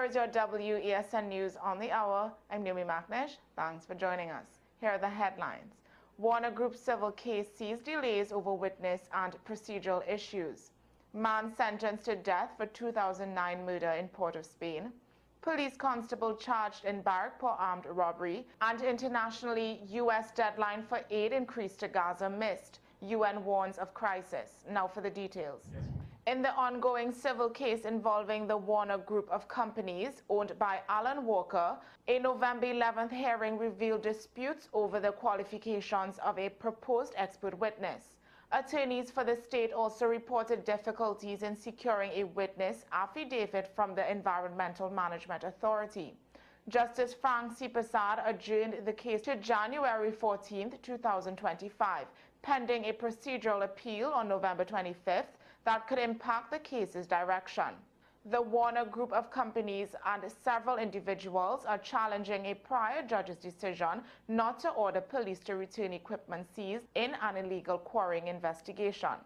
Here is your WESN News on the Hour. I'm Naomi McNish. Thanks for joining us. Here are the headlines. Warner Group civil case sees delays over witness and procedural issues. Man sentenced to death for 2009 murder in Port of Spain. Police constable charged in Barrack for armed robbery. And internationally, U.S. deadline for aid increased to Gaza missed. UN warns of crisis. Now for the details. In the ongoing civil case involving the Warner Group of companies owned by Alan Walker, a November 11th hearing revealed disputes over the qualifications of a proposed expert witness. Attorneys for the state also reported difficulties in securing a witness affidavit from the Environmental Management Authority. Justice Frank C. Prasad adjourned the case to January 14, 2025, pending a procedural appeal on November 25th that could impact the case's direction. The Warner Group of companies and several individuals are challenging a prior judge's decision not to order police to return equipment seized in an illegal quarrying investigation.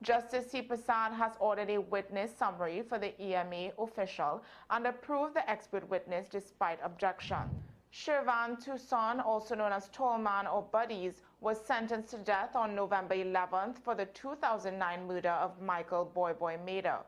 Justice C. Prasad has ordered a witness summary for the EMA official and approved the expert witness despite objection. Shervan Tucson, also known as Tallman or Buddies, was sentenced to death on November 11th for the 2009 murder of Michael Boy Mader.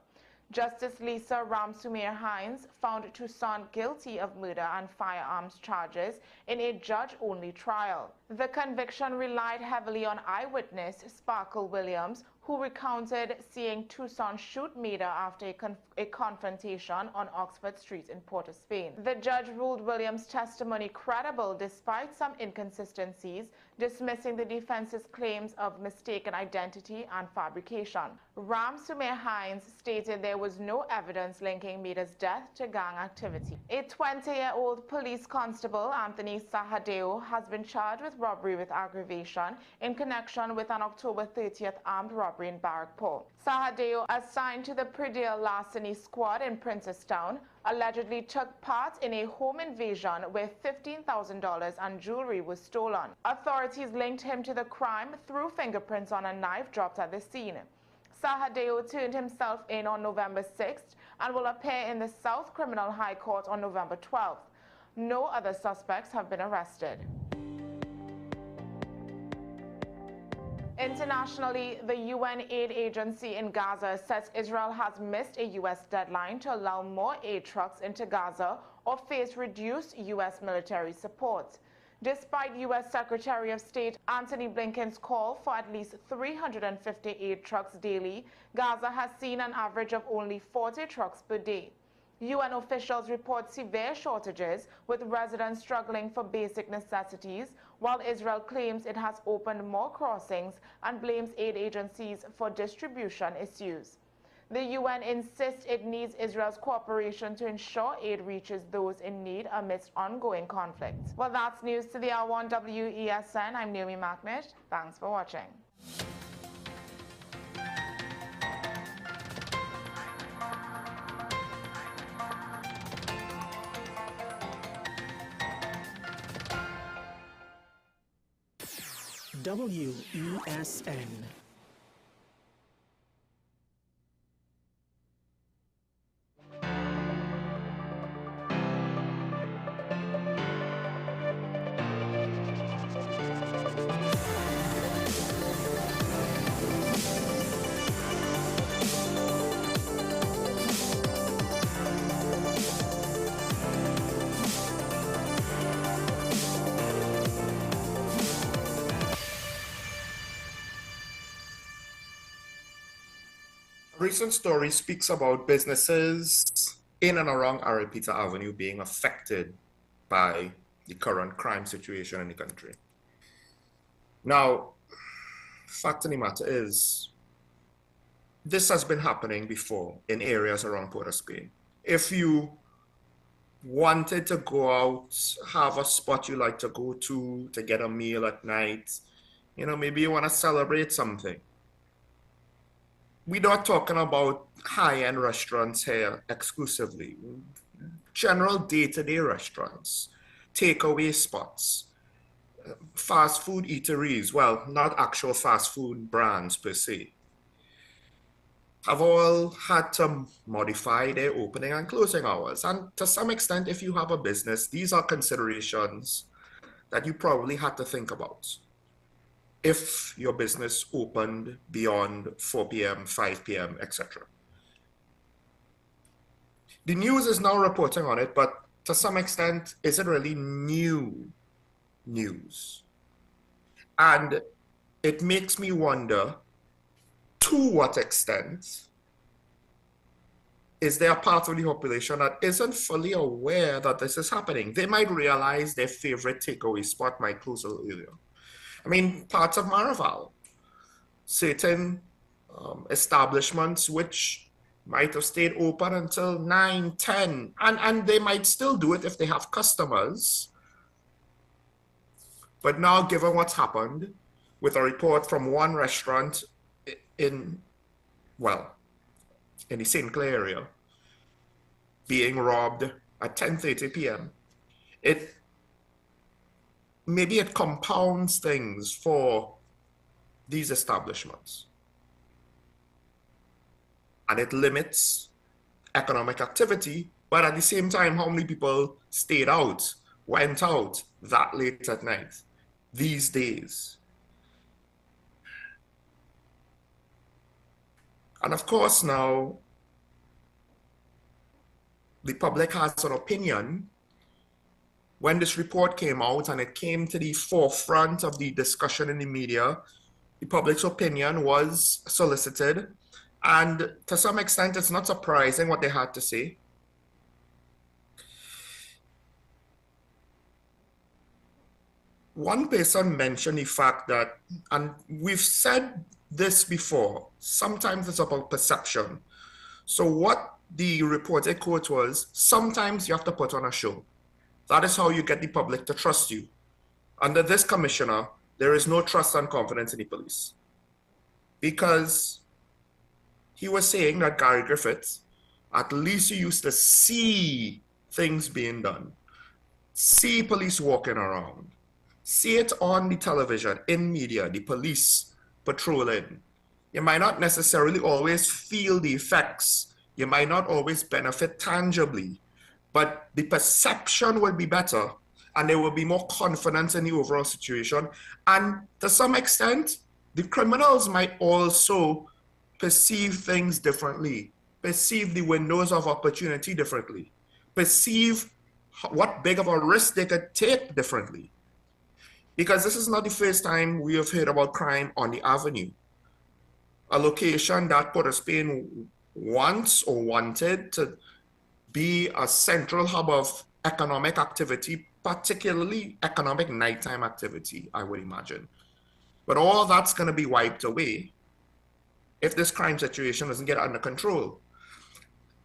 Justice Lisa Ramsumir Hines found Tucson guilty of murder and firearms charges in a judge-only trial. The conviction relied heavily on eyewitness Sparkle Williams, who recounted seeing Tucson shoot Mader after a confrontation on Oxford Street in Port of Spain. The judge ruled Williams' testimony credible despite some inconsistencies, dismissing the defense's claims of mistaken identity and fabrication. Ramsumir Hines stated there was no evidence linking Mader's death to gang activity. A 20-year-old police constable, Anthony Sahadeo, has been charged with robbery with aggravation in connection with an October 30th armed robbery in Barrackpore. Sahadeo, assigned to the Pradale Larceny Squad in Princestown, allegedly took part in a home invasion where $15,000 and jewelry was stolen. Authorities linked him to the crime through fingerprints on a knife dropped at the scene. Sahadeo turned himself in on November 6th and will appear in the South Criminal High Court on November 12th. No other suspects have been arrested. Internationally, the UN aid agency in Gaza says Israel has missed a U.S. deadline to allow more aid trucks into Gaza or face reduced U.S. military support. Despite U.S. Secretary of State Antony Blinken's call for at least 350 aid trucks daily, Gaza has seen an average of only 40 trucks per day. UN officials report severe shortages, with residents struggling for basic necessities, while Israel claims it has opened more crossings and blames aid agencies for distribution issues. The UN insists it needs Israel's cooperation to ensure aid reaches those in need amidst ongoing conflicts. Well, that's news to the hour on WESN. I'm Naomi McNish. Thanks for watching. WESN. A recent story speaks about businesses in and around Aripita Avenue being affected by the current crime situation in the country. Now, fact of the matter is, this has been happening before in areas around Port of Spain. If you wanted to go out, have a spot you like to go to get a meal at night, maybe you want to celebrate something. We're not talking about high-end restaurants here exclusively. General day-to-day restaurants, takeaway spots, fast food eateries, well, not actual fast food brands per se, have all had to modify their opening and closing hours. And to some extent, if you have a business, these are considerations that you probably had to think about if your business opened beyond 4 p.m., 5 p.m., etc. The news is now reporting on it, but to some extent, is it really new news? And it makes me wonder, to what extent is there a part of the population that isn't fully aware that this is happening? They might realize their favorite takeaway spot might close a little earlier. I mean, parts of Maraval, certain establishments which might have stayed open until 9, 10, and they might still do it if they have customers. But now, given what's happened with a report from one restaurant in the St. Clair area being robbed at 10:30 p.m., maybe it compounds things for these establishments. And it limits economic activity, but at the same time, how many people stayed out, went out that late at night these days? And of course, now the public has an opinion. When this report came out and it came to the forefront of the discussion in the media, the public's opinion was solicited. And to some extent, it's not surprising what they had to say. One person mentioned the fact that, and we've said this before, sometimes it's about perception. So what the reported quote was, sometimes you have to put on a show. That is how you get the public to trust you. Under this commissioner, there is no trust and confidence in the police. Because he was saying that Gary Griffiths, at least you used to see things being done, see police walking around, see it on the television, in media, the police patrolling. You might not necessarily always feel the effects. You might not always benefit tangibly, but the perception will be better and there will be more confidence in the overall situation. And to some extent, the criminals might also perceive things differently, perceive the windows of opportunity differently, perceive what big of a risk they could take differently. Because this is not the first time we have heard about crime on the Avenue, a location that Port of Spain wants or wanted to be a central hub of economic activity, particularly economic nighttime activity, I would imagine. But all that's going to be wiped away if this crime situation doesn't get under control.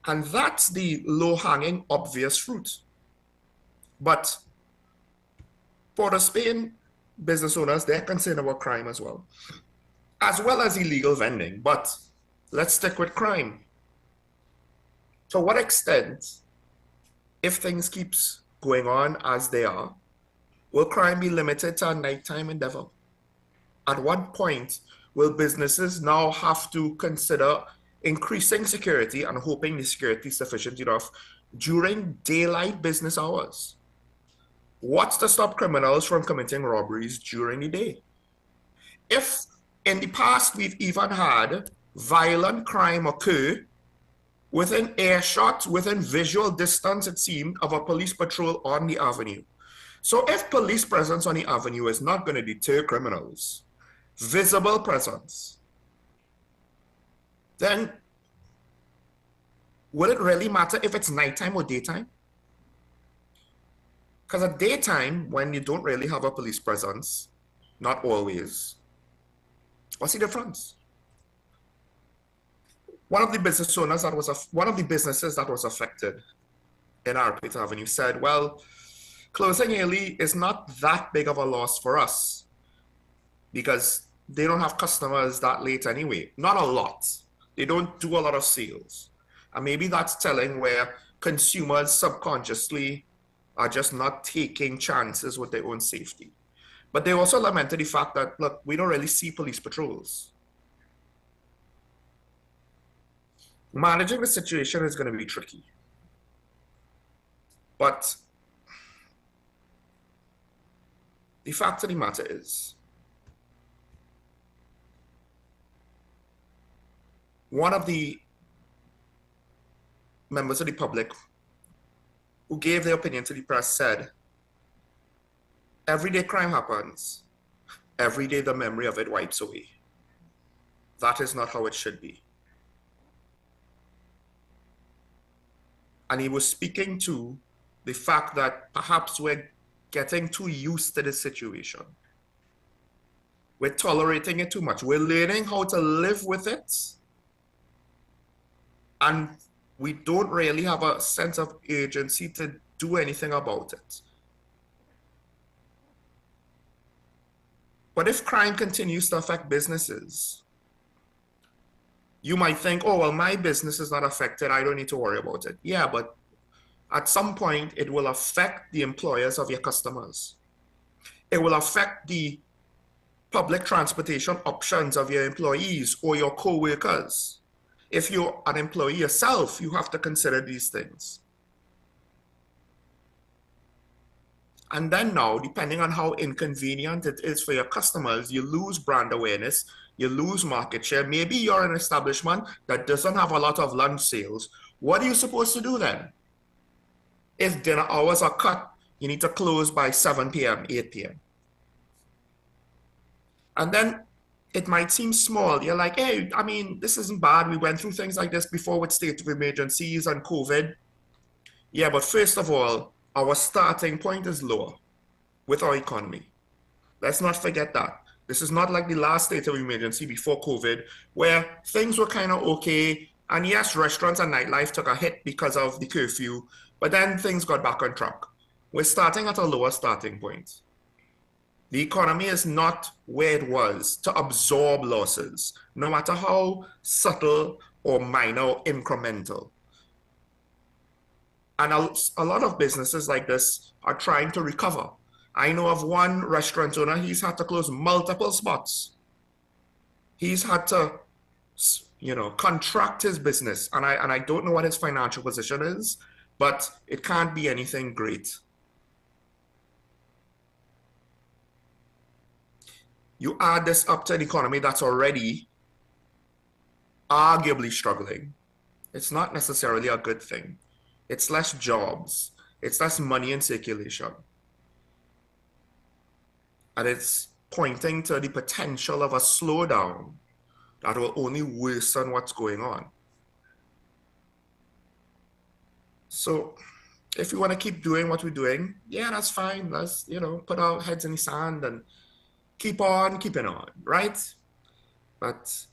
And that's the low-hanging, obvious fruit. But Port of Spain business owners, they're concerned about crime as well as illegal vending. But let's stick with crime. To what extent, if things keeps going on as they are, will crime be limited to a nighttime endeavor? At what point will businesses now have to consider increasing security and hoping the security is sufficient enough during daylight business hours? What's to stop criminals from committing robberies during the day? If in the past we've even had violent crime occur within earshot, within visual distance, it seemed, of a police patrol on the avenue. So if police presence on the avenue is not going to deter criminals, visible presence, then will it really matter if it's nighttime or daytime? Because at daytime, when you don't really have a police presence, not always, what's the difference? One of the business owners that was one of the businesses that was affected in Arpit Avenue said, well, closing early is not that big of a loss for us because they don't have customers that late anyway. Not a lot. They don't do a lot of sales. And maybe that's telling where consumers subconsciously are just not taking chances with their own safety. But they also lamented the fact that, look, we don't really see police patrols. Managing the situation is going to be tricky. But the fact of the matter is, one of the members of the public who gave their opinion to the press said, every day crime happens, every day the memory of it wipes away. That is not how it should be. And he was speaking to the fact that perhaps we're getting too used to this situation. We're tolerating it too much. We're learning how to live with it. And we don't really have a sense of urgency to do anything about it. But if crime continues to affect businesses, you might think, oh, well, my business is not affected. I don't need to worry about it. Yeah, but at some point, it will affect the employers of your customers. It will affect the public transportation options of your employees or your co-workers. If you're an employee yourself, you have to consider these things. And then now, depending on how inconvenient it is for your customers, you lose brand awareness, you lose market share. Maybe you're an establishment that doesn't have a lot of lunch sales. What are you supposed to do then? If dinner hours are cut, you need to close by 7 p.m., 8 p.m. And then it might seem small. You're like, hey, I mean, this isn't bad. We went through things like this before with state of emergencies and COVID. Yeah, but first of all, our starting point is lower with our economy. Let's not forget that. This is not like the last state of emergency before COVID, where things were kind of okay. And yes, restaurants and nightlife took a hit because of the curfew, but then things got back on track. We're starting at a lower starting point. The economy is not where it was to absorb losses, no matter how subtle or minor or incremental. And a lot of businesses like this are trying to recover. I know of one restaurant owner, he's had to close multiple spots. He's had to, contract his business. And I don't know what his financial position is, but it can't be anything great. You add this up to an economy that's already arguably struggling. It's not necessarily a good thing. It's less jobs. It's less money in circulation. And it's pointing to the potential of a slowdown that will only worsen what's going on. So if we want to keep doing what we're doing, yeah, that's fine. Let's, put our heads in the sand and keep on keeping on, right? But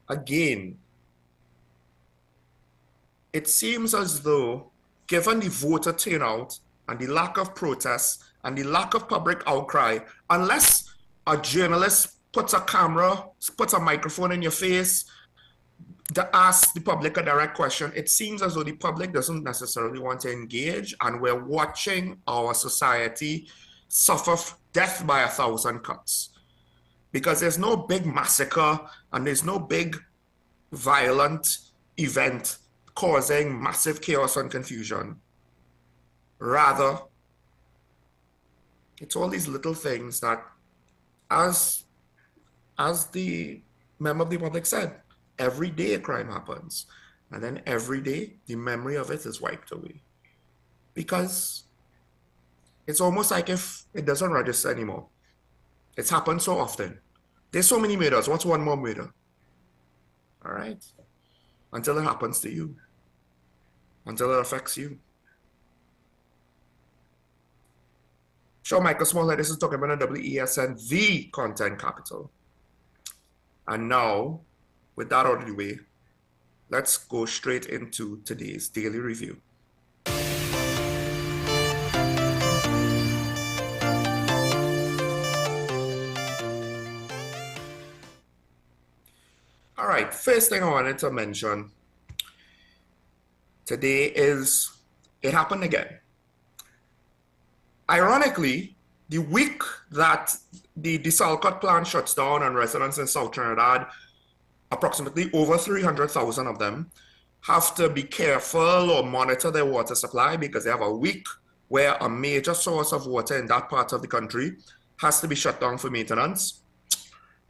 again, it seems as though, given the voter turnout and the lack of protests and the lack of public outcry, unless a journalist puts a microphone in your face to ask the public a direct question, it seems as though the public doesn't necessarily want to engage, and we're watching our society suffer death by 1,000 cuts. Because there's no big massacre and there's no big violent event causing massive chaos and confusion. Rather, it's all these little things that, as the member of the public said, every day a crime happens. And then every day, the memory of it is wiped away. Because it's almost like if it doesn't register anymore. It's happened so often. There's so many murders. What's one more murder? All right? Until it happens to you. Until it affects you. Sure, Michael Smallhead, this is talking about WESN, the content capital. And now, with that out of the way, let's go straight into today's daily review. All right, first thing I wanted to mention today is it happened again. Ironically, the week that the Digicel plant shuts down on residents in South Trinidad, approximately over 300,000 of them, have to be careful or monitor their water supply because they have a week where a major source of water in that part of the country has to be shut down for maintenance.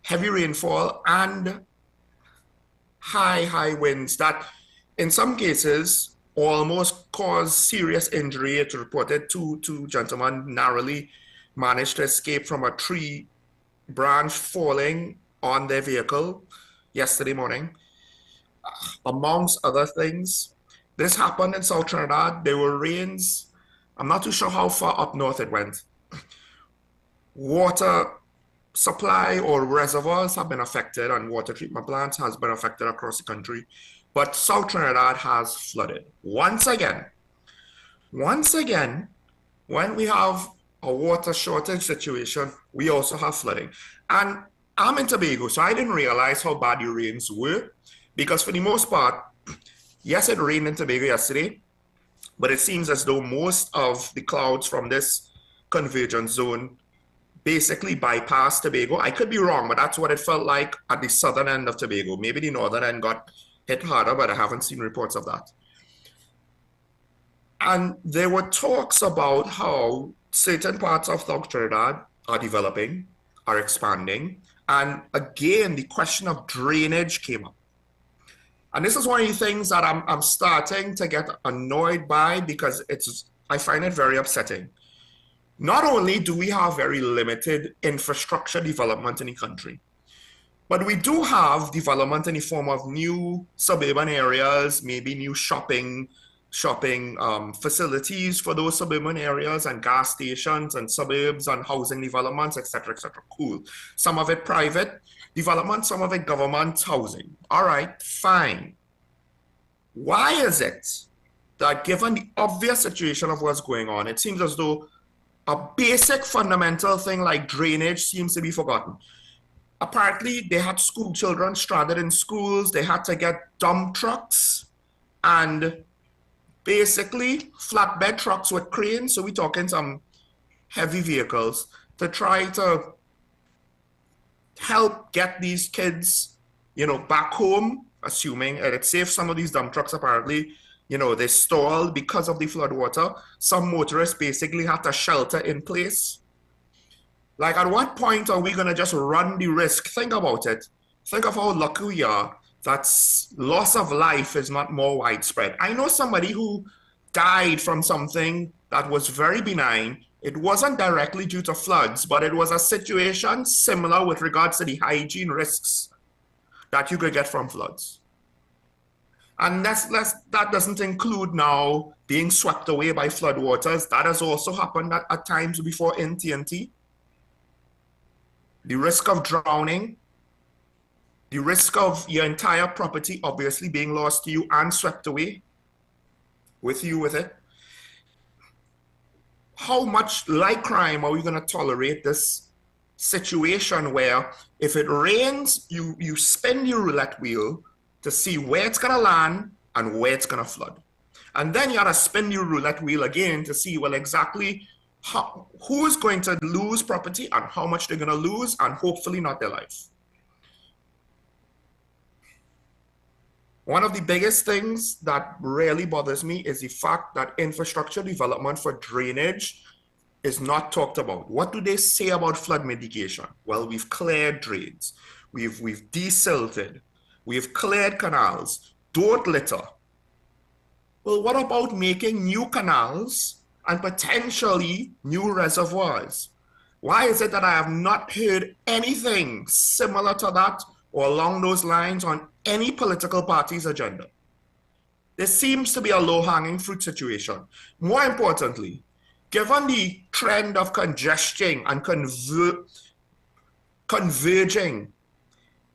Heavy rainfall and high winds that in some cases almost cause serious injury. It's reported two gentlemen narrowly managed to escape from a tree branch falling on their vehicle yesterday morning. Amongst other things, this happened in South Trinidad. There were rains. I'm not too sure how far up north it went. Water supply or reservoirs have been affected and water treatment plants has been affected across the country. But South Trinidad has flooded. Once again, when we have a water shortage situation, we also have flooding. And I'm in Tobago, so I didn't realize how bad the rains were because for the most part, yes, it rained in Tobago yesterday, but it seems as though most of the clouds from this convergence zone basically bypassed Tobago. I could be wrong, but that's what it felt like at the southern end of Tobago. Maybe the northern end got hit harder, but I haven't seen reports of that. And there were talks about how certain parts of South Trinidad are developing, are expanding. And again, the question of drainage came up. And this is one of the things that I'm starting to get annoyed by because I find it very upsetting. Not only do we have very limited infrastructure development in the country, but we do have development in the form of new suburban areas, maybe new shopping facilities for those suburban areas and gas stations and suburbs and housing developments, etc., etc. Cool. Some of it private development, some of it government housing. All right, fine. Why is it that given the obvious situation of what's going on, it seems as though a basic fundamental thing like drainage seems to be forgotten? Apparently, they had school children stranded in schools. They had to get dump trucks and basically flatbed trucks with cranes. So we're talking some heavy vehicles to try to help get these kids, back home, assuming it's safe. Some of these dump trucks apparently, they stalled because of the flood water. Some motorists basically had to shelter in place. Like, at what point are we going to just run the risk? Think about it. Think of how lucky we are that loss of life is not more widespread. I know somebody who died from something that was very benign. It wasn't directly due to floods, but it was a situation similar with regards to the hygiene risks that you could get from floods. And that doesn't include now being swept away by floodwaters. That has also happened at times before in TNT. The risk of drowning, the risk of your entire property obviously being lost to you and swept away with it. How much like crime are we going to tolerate this situation where if it rains, you spin your roulette wheel to see where it's going to land and where it's going to flood. And then you got to spin your roulette wheel again to see, well, exactly who is going to lose property and how much they're going to lose, and hopefully not their life. One of the biggest things that really bothers me is the fact that infrastructure development for drainage is not talked about. What do they say about flood mitigation? Well, we've cleared drains, we've desilted, we've cleared canals, don't litter. Well, what about making new canals and potentially new reservoirs? Why is it that I have not heard anything similar to that or along those lines on any political party's agenda? There seems to be a low-hanging fruit situation. More importantly, given the trend of congestion and converging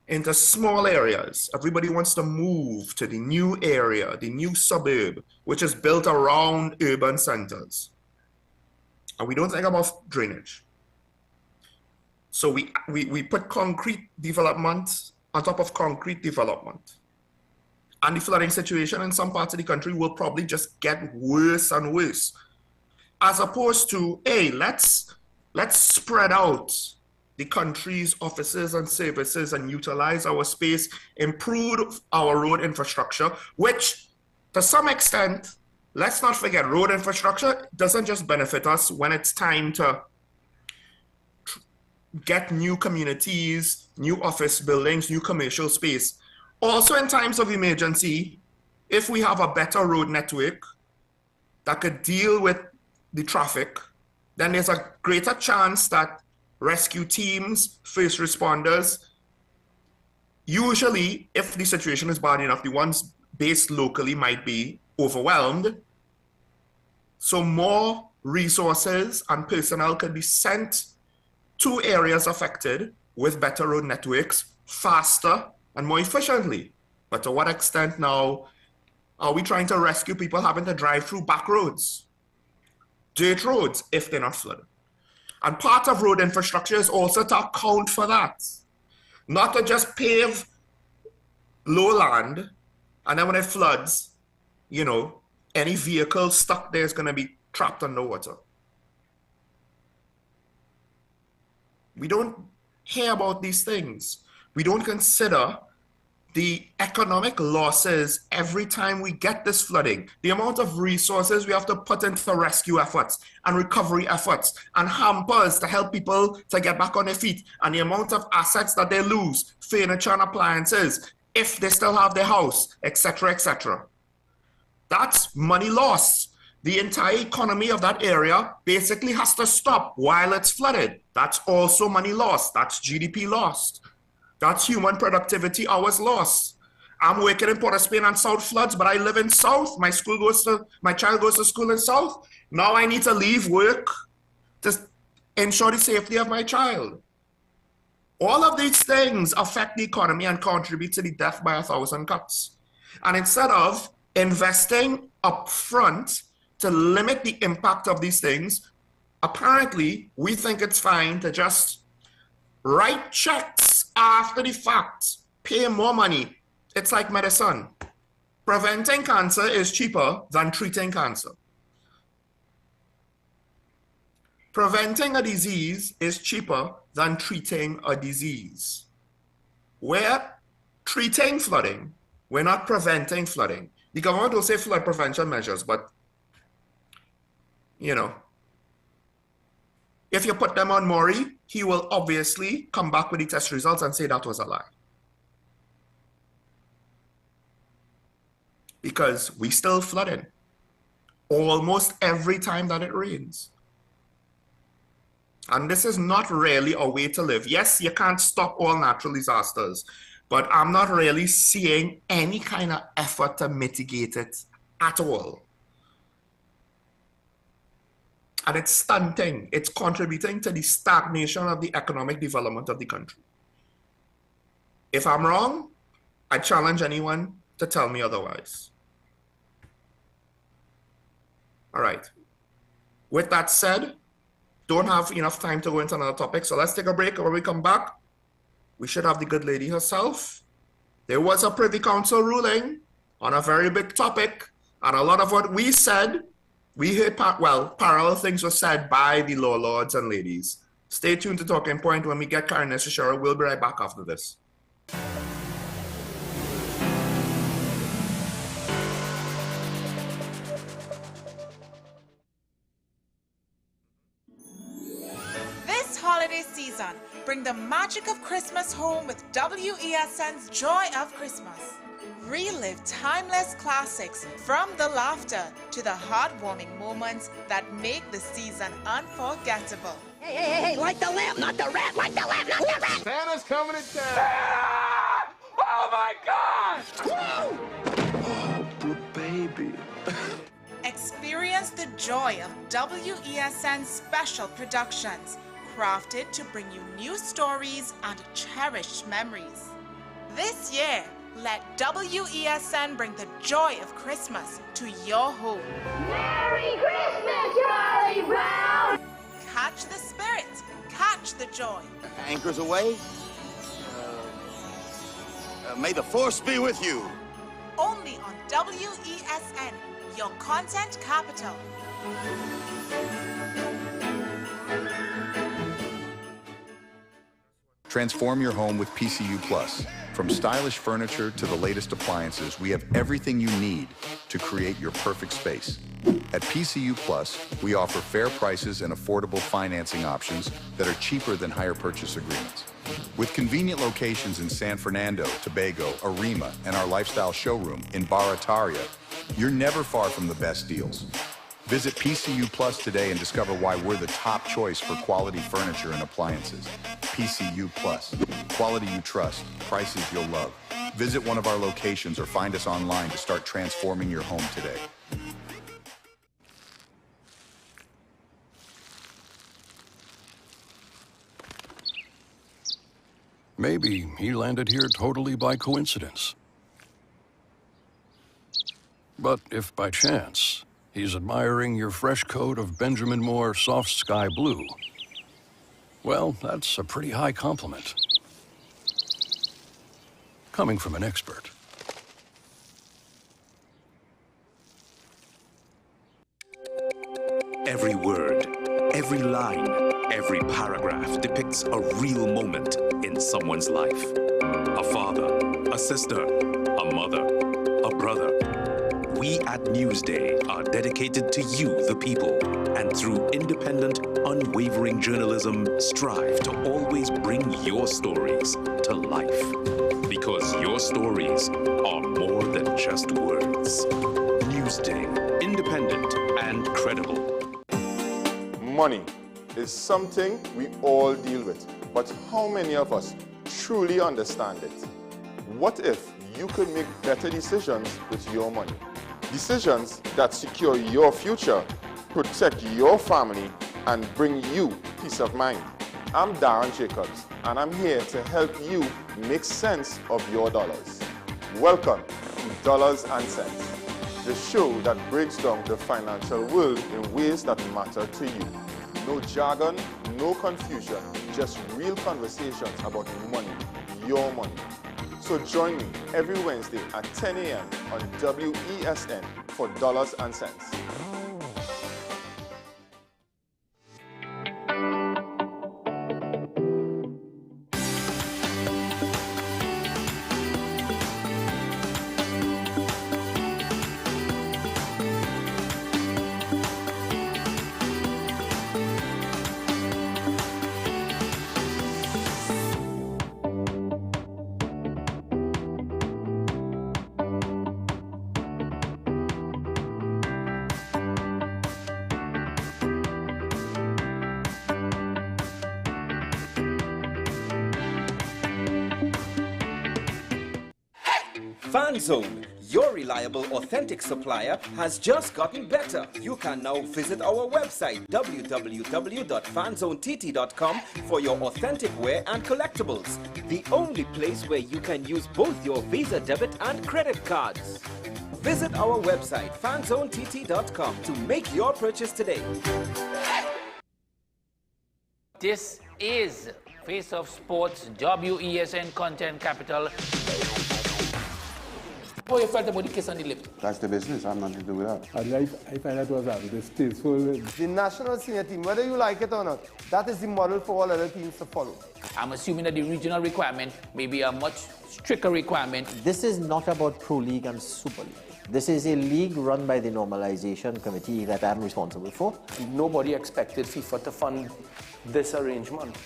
into small areas, everybody wants to move to the new area, the new suburb, which is built around urban centers. And we don't think about drainage. So we put concrete development on top of concrete development. And the flooding situation in some parts of the country will probably just get worse and worse. As opposed to, hey, let's spread out the country's offices and services and utilize our space, improve our road infrastructure, which to some extent, let's not forget, road infrastructure doesn't just benefit us when it's time to get new communities, new office buildings, new commercial space. Also in times of emergency, if we have a better road network that could deal with the traffic, then there's a greater chance that rescue teams, first responders, usually if the situation is bad enough, the ones based locally might be overwhelmed. So more resources and personnel could be sent to areas affected with better road networks faster and more efficiently. But to what extent now are we trying to rescue people having to drive through back roads, dirt roads, if they're not flooded? And part of road infrastructure is also to account for that. Not to just pave low land, and then when it floods, you know, any vehicle stuck there is going to be trapped underwater. We don't hear about these things. We don't consider the economic losses every time we get this flooding, the amount of resources we have to put into rescue efforts and recovery efforts and hampers to help people to get back on their feet, and the amount of assets that they lose, furniture and appliances, if they still have their house, etc., etc. That's money lost. The entire economy of that area basically has to stop while it's flooded. That's also money lost. That's GDP lost. That's human productivity hours lost. I'm working in Port of Spain and South floods, but I live in South. My child goes to school in South. Now I need to leave work to ensure the safety of my child. All of these things affect the economy and contribute to the death by 1,000 cuts. And instead of investing upfront to limit the impact of these things, apparently we think it's fine to just write checks after the fact, pay more money. It's like medicine. Preventing cancer is cheaper than treating cancer. Preventing a disease is cheaper than treating a disease. We're treating flooding. We're not preventing flooding. The government will say flood prevention measures, but, you know, if you put them on Maury, he will obviously come back with the test results and say that was a lie. Because we still flooding almost every time that it rains. And this is not really a way to live. Yes, you can't stop all natural disasters, but I'm not really seeing any kind of effort to mitigate it at all. And it's stunting. It's contributing to the stagnation of the economic development of the country. If I'm wrong, I challenge anyone to tell me otherwise. All right. With that said, don't have enough time to go into another topic, so let's take a break. When we come back, we should have the good lady herself. There was a Privy Council ruling on a very big topic, and a lot of what we said, we heard, parallel things were said by the law lords and ladies. Stay tuned to Talking Point. When we get Karen Necessary, we'll be right back after this. This holiday season, bring the magic of Christmas home with WESN's Joy of Christmas. Relive timeless classics, from the laughter to the heartwarming moments that make the season unforgettable. Hey, light the lamp, not the rat, light the lamp, not the rat! Santa's coming to town! Santa! Oh my God! Woo! Oh, baby. Experience the joy of WESN special productions, crafted to bring you new stories and cherished memories. This year, let WESN bring the joy of Christmas to your home. Merry Christmas, Charlie Brown! Catch the spirit, catch the joy. Anchors away. May the force be with you. Only on WESN, your content capital. Transform your home with PCU Plus. From stylish furniture to the latest appliances, we have everything you need to create your perfect space. At PCU Plus, we offer fair prices and affordable financing options that are cheaper than hire purchase agreements. With convenient locations in San Fernando, Tobago, Arima, and our lifestyle showroom in Barataria, you're never far from the best deals. Visit PCU Plus today and discover why we're the top choice for quality furniture and appliances. PCU Plus. Quality you trust. Prices you'll love. Visit one of our locations or find us online to start transforming your home today. Maybe he landed here totally by coincidence. But if by chance he's admiring your fresh coat of Benjamin Moore soft sky blue, well, that's a pretty high compliment. Coming from an expert. Every word, every line, every paragraph depicts a real moment in someone's life. A father, a sister, a mother, a brother. We at Newsday are dedicated to you, the people, and through independent, unwavering journalism, strive to always bring your stories to life. Because your stories are more than just words. Newsday, independent and credible. Money is something we all deal with, but how many of us truly understand it? What if you could make better decisions with your money? Decisions that secure your future, protect your family, and bring you peace of mind. I'm Darren Jacobs, and I'm here to help you make sense of your dollars. Welcome to Dollars and Cents, the show that breaks down the financial world in ways that matter to you. No jargon, no confusion, just real conversations about money, your money. So join me every Wednesday at 10 a.m. on WESN for Dollars and Cents. FanZone, your reliable, authentic supplier, has just gotten better. You can now visit our website www.fanzonett.com for your authentic wear and collectibles. The only place where you can use both your Visa debit and credit cards. Visit our website fanzonett.com to make your purchase today. This is Face of Sports, WESN Content Capital. How you felt about the kiss on the lip? That's the business. I'm nothing to do with that. I find that was distasteful. The national senior team, whether you like it or not, that is the model for all other teams to follow. I'm assuming that the regional requirement may be a much stricter requirement. This is not about Pro League and Super League. This is a league run by the Normalization Committee that I'm responsible for. Nobody expected FIFA to fund this arrangement.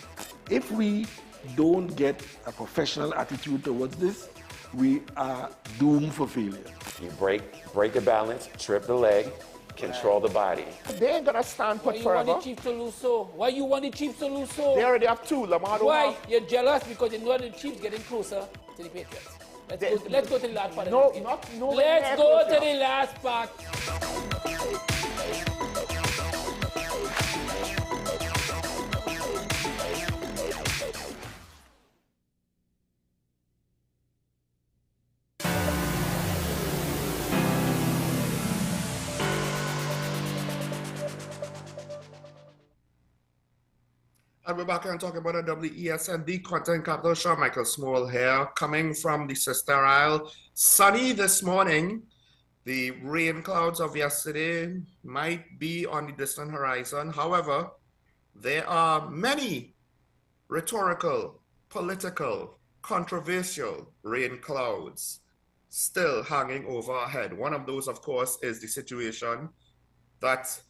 If we don't get a professional attitude towards this, we are doomed for failure. You break the balance, trip the leg, control the body. They ain't gonna stand put forever. Why you want the Chiefs to lose so? Why you want the Chiefs to lose so? They already have two. Lamar don't Why? have. You're jealous because you know the Chiefs getting closer to the Patriots. Let's go to the last part. No, of the not no. Let's go to the last part. And we're back and talking about the WESN Content Capital. Sean Michael Small here, coming from the Sister Isle. Sunny this morning. The rain clouds of yesterday might be on the distant horizon. However, there are many rhetorical political, controversial rain clouds still hanging over our head. One of those, of course, is the situation that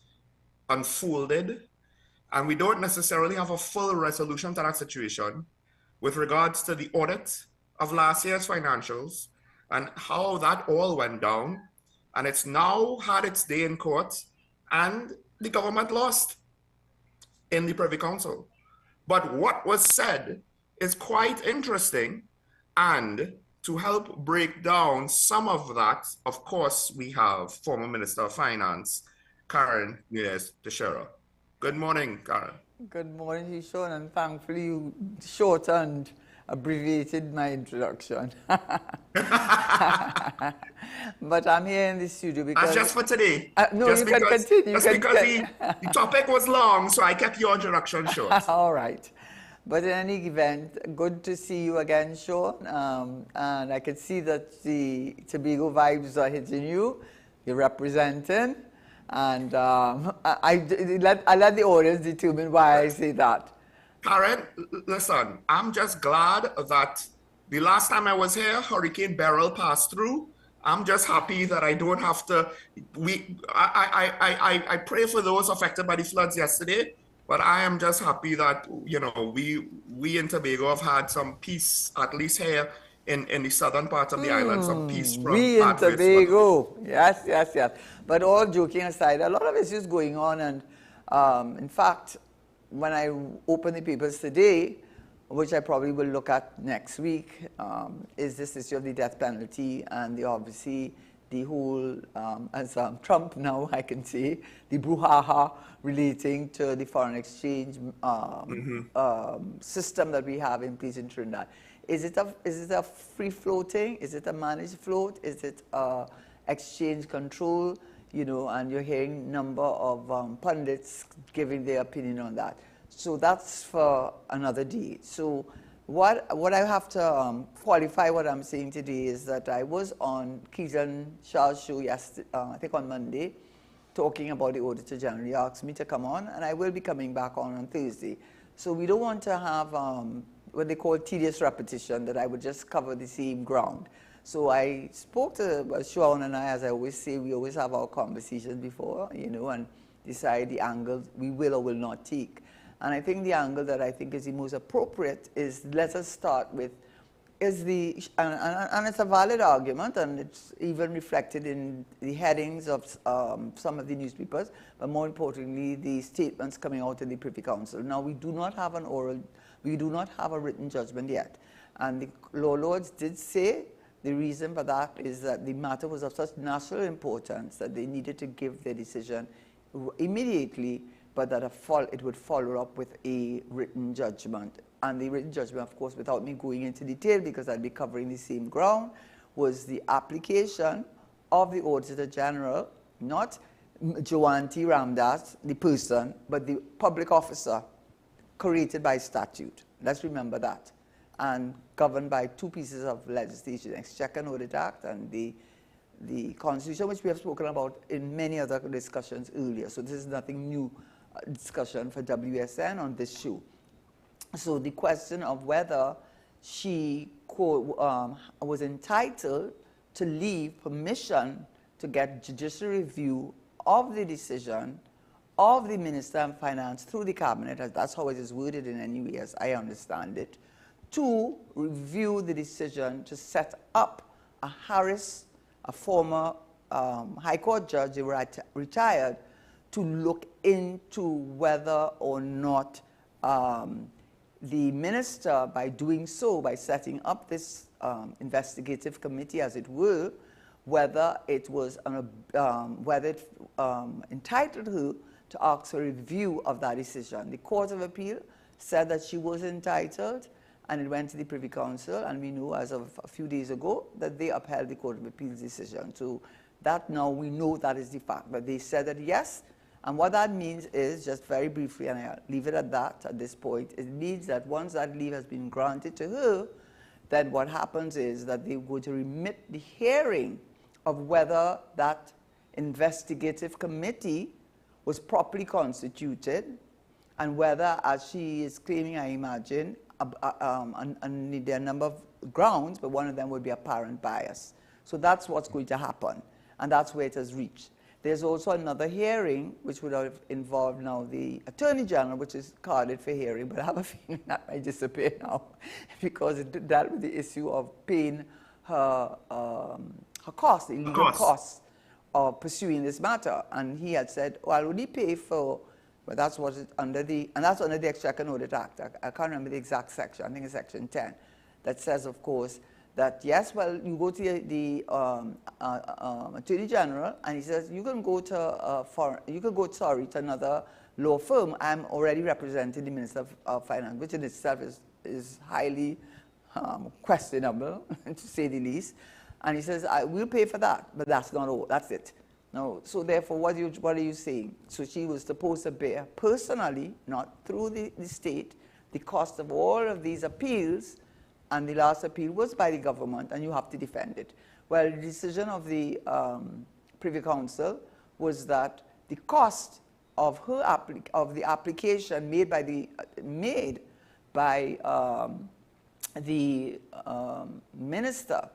unfolded, and we don't necessarily have a full resolution to that situation with regards to the audit of last year's financials and how that all went down. And it's now had its day in court, and the government lost in the Privy Council. But what was said is quite interesting, and to help break down some of that, of course, we have former Minister of Finance, Karen Nunez-Teixeira. Good morning, Karen. Good morning, Sean, and thankfully you shortened, abbreviated my introduction. But I'm here in the studio because... That's just for today. No, just you can continue. Just because the topic was long, so I kept your introduction short. All right. But in any event, good to see you again, Sean. And I can see that the Tobago vibes are hitting you. You're representing. And I let the audience determine why I say that. Karen, listen, I'm just glad that the last time I was here, Hurricane Beryl passed through. I'm just happy that I don't have to. I pray for those affected by the floods yesterday, but I am just happy that, you know, we in Tobago have had some peace, at least here in the southern part of the island, some peace from we in Tobago. Yes, yes, yes. But all joking aside, a lot of issues going on, and in fact, when I open the papers today, which I probably will look at next week, is this issue of the death penalty and obviously the whole, as Trump now I can say, the brouhaha relating to the foreign exchange system that we have in place in Trinidad. Is it a free floating? Is it a managed float? Is it exchange control? You know, and you're hearing a number of pundits giving their opinion on that. So that's for another day. So what I have to qualify what I'm saying today is that I was on Keelan Shah's show yesterday, I think on Monday, talking about the Auditor General. He asked me to come on, and I will be coming back on Thursday. So we don't want to have what they call tedious repetition, that I would just cover the same ground. So I spoke to Sean, and I, as I always say, we always have our conversations before, you know, and decide the angle we will or will not take. And I think the angle that I think is the most appropriate is, let us start with, is the, and it's a valid argument, and it's even reflected in the headings of some of the newspapers, but more importantly, the statements coming out in the Privy Council. Now, we do not have a written judgment yet. And the law lords did say the reason for that is that the matter was of such national importance that they needed to give their decision immediately, but that it would follow up with a written judgment. And the written judgment, of course, without me going into detail, because I'd be covering the same ground, was the application of the Auditor General, not Joanti Ramdas, the person, but the public officer created by statute. Let's remember that. And governed by two pieces of legislation, Exchequer and Audit Act, and the Constitution, which we have spoken about in many other discussions earlier. So this is nothing new discussion for WSN on this show. So the question of whether she was entitled to leave permission to get judicial review of the decision of the Minister of Finance through the Cabinet, as that's how it is worded in any way as I understand it, to review the decision to set up a Harris, a former High Court judge, they were retired, to look into whether or not the minister, by doing so, by setting up this investigative committee, as it were, whether it was entitled her to ask for a review of that decision. The Court of Appeal said that she was entitled, and it went to the Privy Council, and we know as of a few days ago that they upheld the Court of Appeal's decision. So that now we know that is the fact, but they said that yes, and what that means is, just very briefly, and I'll leave it at that at this point, it means that once that leave has been granted to her, then what happens is that they go to remit the hearing of whether that investigative committee was properly constituted, and whether, as she is claiming, I imagine, and there are a number of grounds, but one of them would be apparent bias. So that's what's going to happen, and that's where it has reached. There's also another hearing which would have involved now the Attorney General, which is carded for hearing, but I have a feeling that might disappear now because it dealt with the issue of paying her costs, the illegal costs of pursuing this matter. And he had said, well, I'll only pay for, but that's what it's under the, and that's under the Exchequer and Audit Act. I can't remember the exact section, I think it's section 10, that says, of course, that yes, well, you go to the Attorney General, and he says you can go to to another law firm. I'm already representing the Minister of Finance, which in itself is highly questionable, to say the least. And he says I will pay for that, but that's not all. That's it. No. So therefore, what are you saying? So she was supposed to bear personally, not through the state, the cost of all of these appeals. And the last appeal was by the government, and you have to defend it. Well, the decision of the Privy Council was that the cost of her the application made by the minister,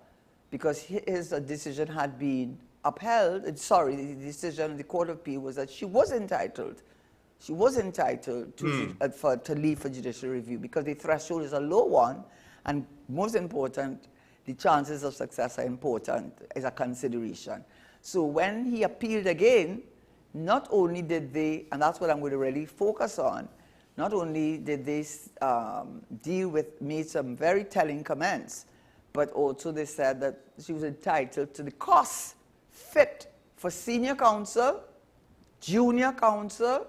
because his decision had been upheld. Sorry, the decision of the Court of Appeal was that she was entitled. She was entitled to leave for judicial review because the threshold is a low one. And most important, the chances of success are important as a consideration. So when he appealed again, not only did they, and that's what I'm going to really focus on, not only did they made some very telling comments, but also they said that she was entitled to the costs fit for senior counsel, junior counsel,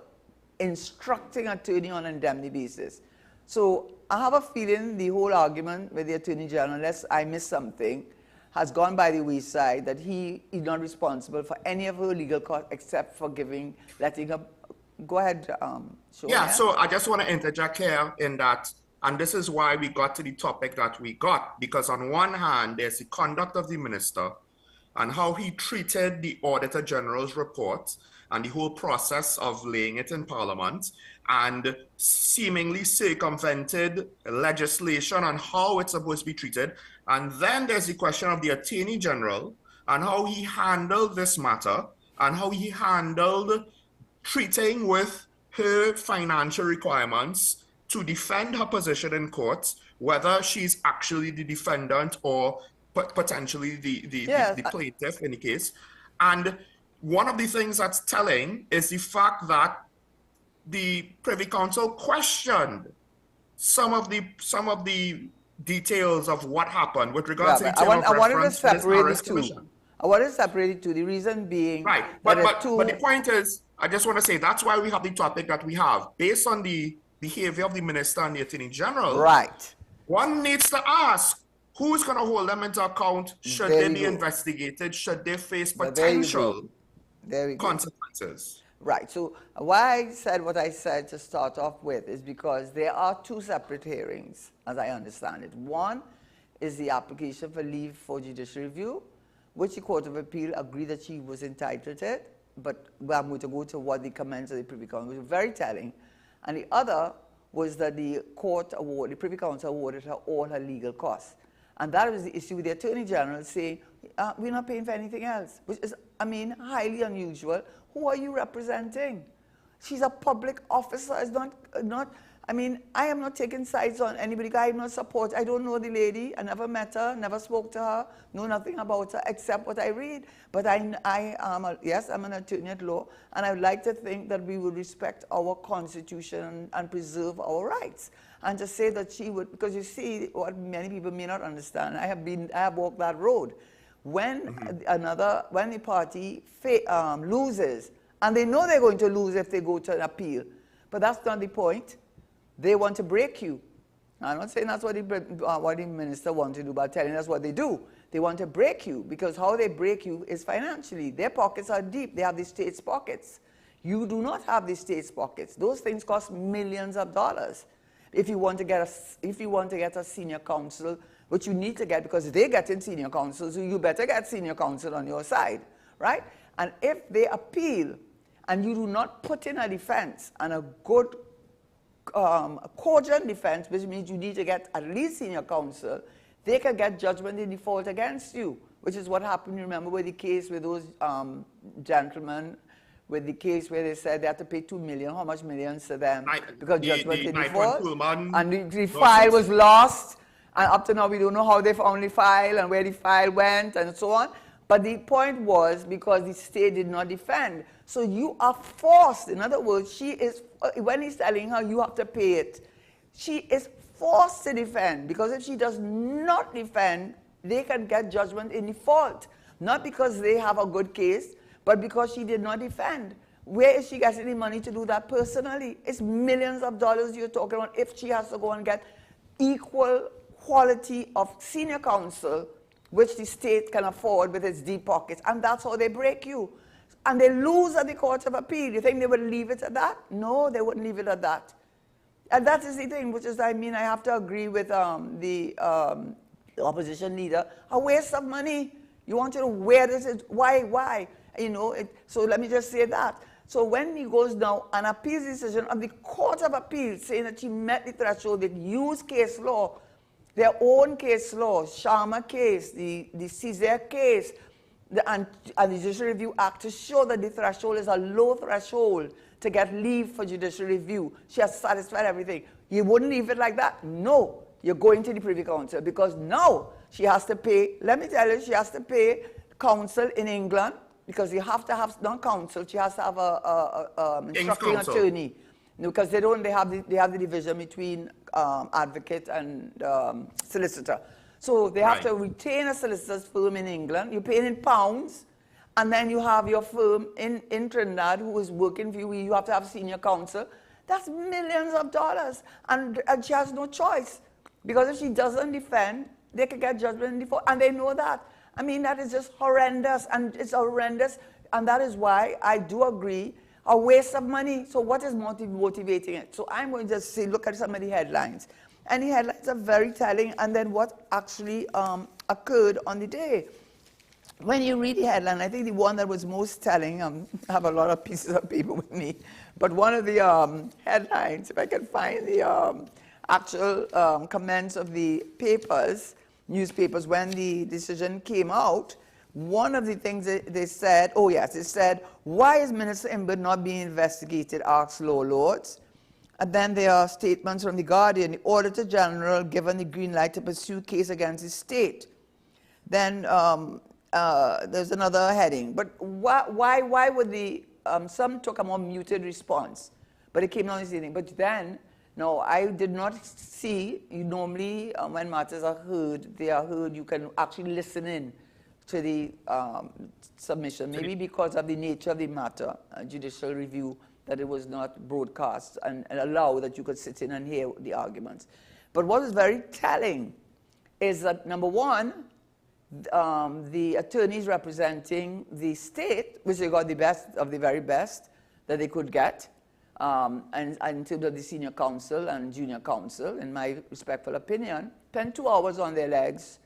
instructing attorney on an indemnity basis. So I have a feeling the whole argument with the Attorney General, unless I missed something, has gone by the wayside, that he is not responsible for any of her legal costs except for letting her. Go ahead, Sean. Yeah, so I just want to interject here in that, and this is why we got to the topic that we got, because on one hand, there's the conduct of the minister and how he treated the Auditor General's report and the whole process of laying it in Parliament, and seemingly circumvented legislation on how it's supposed to be treated. And then there's the question of the Attorney General and how he handled this matter and how he handled treating with her financial requirements to defend her position in court, whether she's actually the defendant or potentially the plaintiff in the case. And one of the things that's telling is the fact that the Privy Council questioned some of the details of what happened with regards to the term of reference to this RS Commission. I want to separate it to the reason being right. But the point is, I just want to say that's why we have the topic that we have based on the behavior of the Minister and the Attorney General. Right. One needs to ask, who's going to hold them into account? Should they be investigated? Should they face potential consequences? Right. So why I said what I said to start off with is because there are two separate hearings, as I understand it. One is the application for leave for judicial review, which the Court of Appeal agreed that she was entitled to it, but I'm going to go to what the comments of the Privy Council, which was very telling. And the other was that the Privy Council awarded her all her legal costs. And that was the issue with the Attorney General saying, we're not paying for anything else, which is, I mean, highly unusual. Who are you representing? She's a public officer. It's not, I mean, I am not taking sides on anybody. I am not support. I don't know the lady. I never met her, never spoke to her, know nothing about her except what I read. But yes, I'm an attorney at law, and I would like to think that we would respect our Constitution and preserve our rights. And to say that she would, because you see, what many people may not understand, I have walked that road. When when the party loses, and they know they're going to lose if they go to an appeal, but that's not the point. They want to break you. I'm not saying that's what the minister wants to do, but telling us what they do. They want to break you, because how they break you is financially. Their pockets are deep. They have the state's pockets. You do not have the state's pockets. Those things cost millions of dollars. If you want to get a senior counsel, which you need to get because they get in senior counsel, so you better get senior counsel on your side, right? And if they appeal and you do not put in a defense and a good cogent defense, which means you need to get at least senior counsel, they can get judgment in default against you, which is what happened, remember, with the case with those gentlemen, with the case where they said they had to pay $2 million, how much millions to them, because judgment in default, and the file was lost, and up to now we don't know how they found the file and where the file went and so on. But the point was because the state did not defend. So you are forced, in other words, she is, when he's telling her you have to pay it, she is forced to defend, because if she does not defend, they can get judgment in default. Not because they have a good case, but because she did not defend. Where is she getting the money to do that personally? It's millions of dollars you're talking about if she has to go and get equal quality of senior counsel, which the state can afford with its deep pockets. And that's how they break you. And they lose at the Court of Appeal. You think they would leave it at that? No, they wouldn't leave it at that. And that is the thing, which is, I mean, I have to agree with the opposition leader. A waste of money. You want to know where this is, why? You know, so let me just say that. So when he goes now and appeals the decision of the Court of Appeal saying that she met the threshold, they use case law, their own case law, Sharma case, the Caesar case, and the Judicial Review Act to show that the threshold is a low threshold to get leave for judicial review. She has satisfied everything. You wouldn't leave it like that? No. You're going to the Privy Council because now she has to pay, let me tell you, she has to pay counsel in England because you have to have, not counsel, she has to have a instructing attorney. Because they have the division between advocate and solicitor. So they have to retain a solicitor's firm in England. You pay in pounds, and then you have your firm in Trinidad who is working for you. You have to have senior counsel. That's millions of dollars, and she has no choice. Because if she doesn't defend, they can get judgment in default, and they know that. I mean, that is just horrendous, and it's horrendous, and that is why I do agree, a waste of money. So what is motivating it? So I'm going to just say, look at some of the headlines. And the headlines are very telling, and then what actually occurred on the day. When you read the headline, I think the one that was most telling, I have a lot of pieces of paper with me, but one of the headlines, if I can find the actual comments of the newspapers, when the decision came out, one of the things they said, oh yes, it said, why is Minister Imbert not being investigated, asked law lords. And then there are statements from The Guardian, the Auditor General given the green light to pursue case against the state. Then there's another heading. But why would the, some took a more muted response, but it came out as anything. But then, no, I did not see, you normally, when matters are heard, they are heard, you can actually listen in to the submission, maybe because of the nature of the matter, judicial review, that it was not broadcast and allow that you could sit in and hear the arguments. But what was very telling is that, number one, the attorneys representing the state, which they got the best of the very best that they could get, and in terms of the senior counsel and junior counsel, in my respectful opinion, spent 2 hours on their legs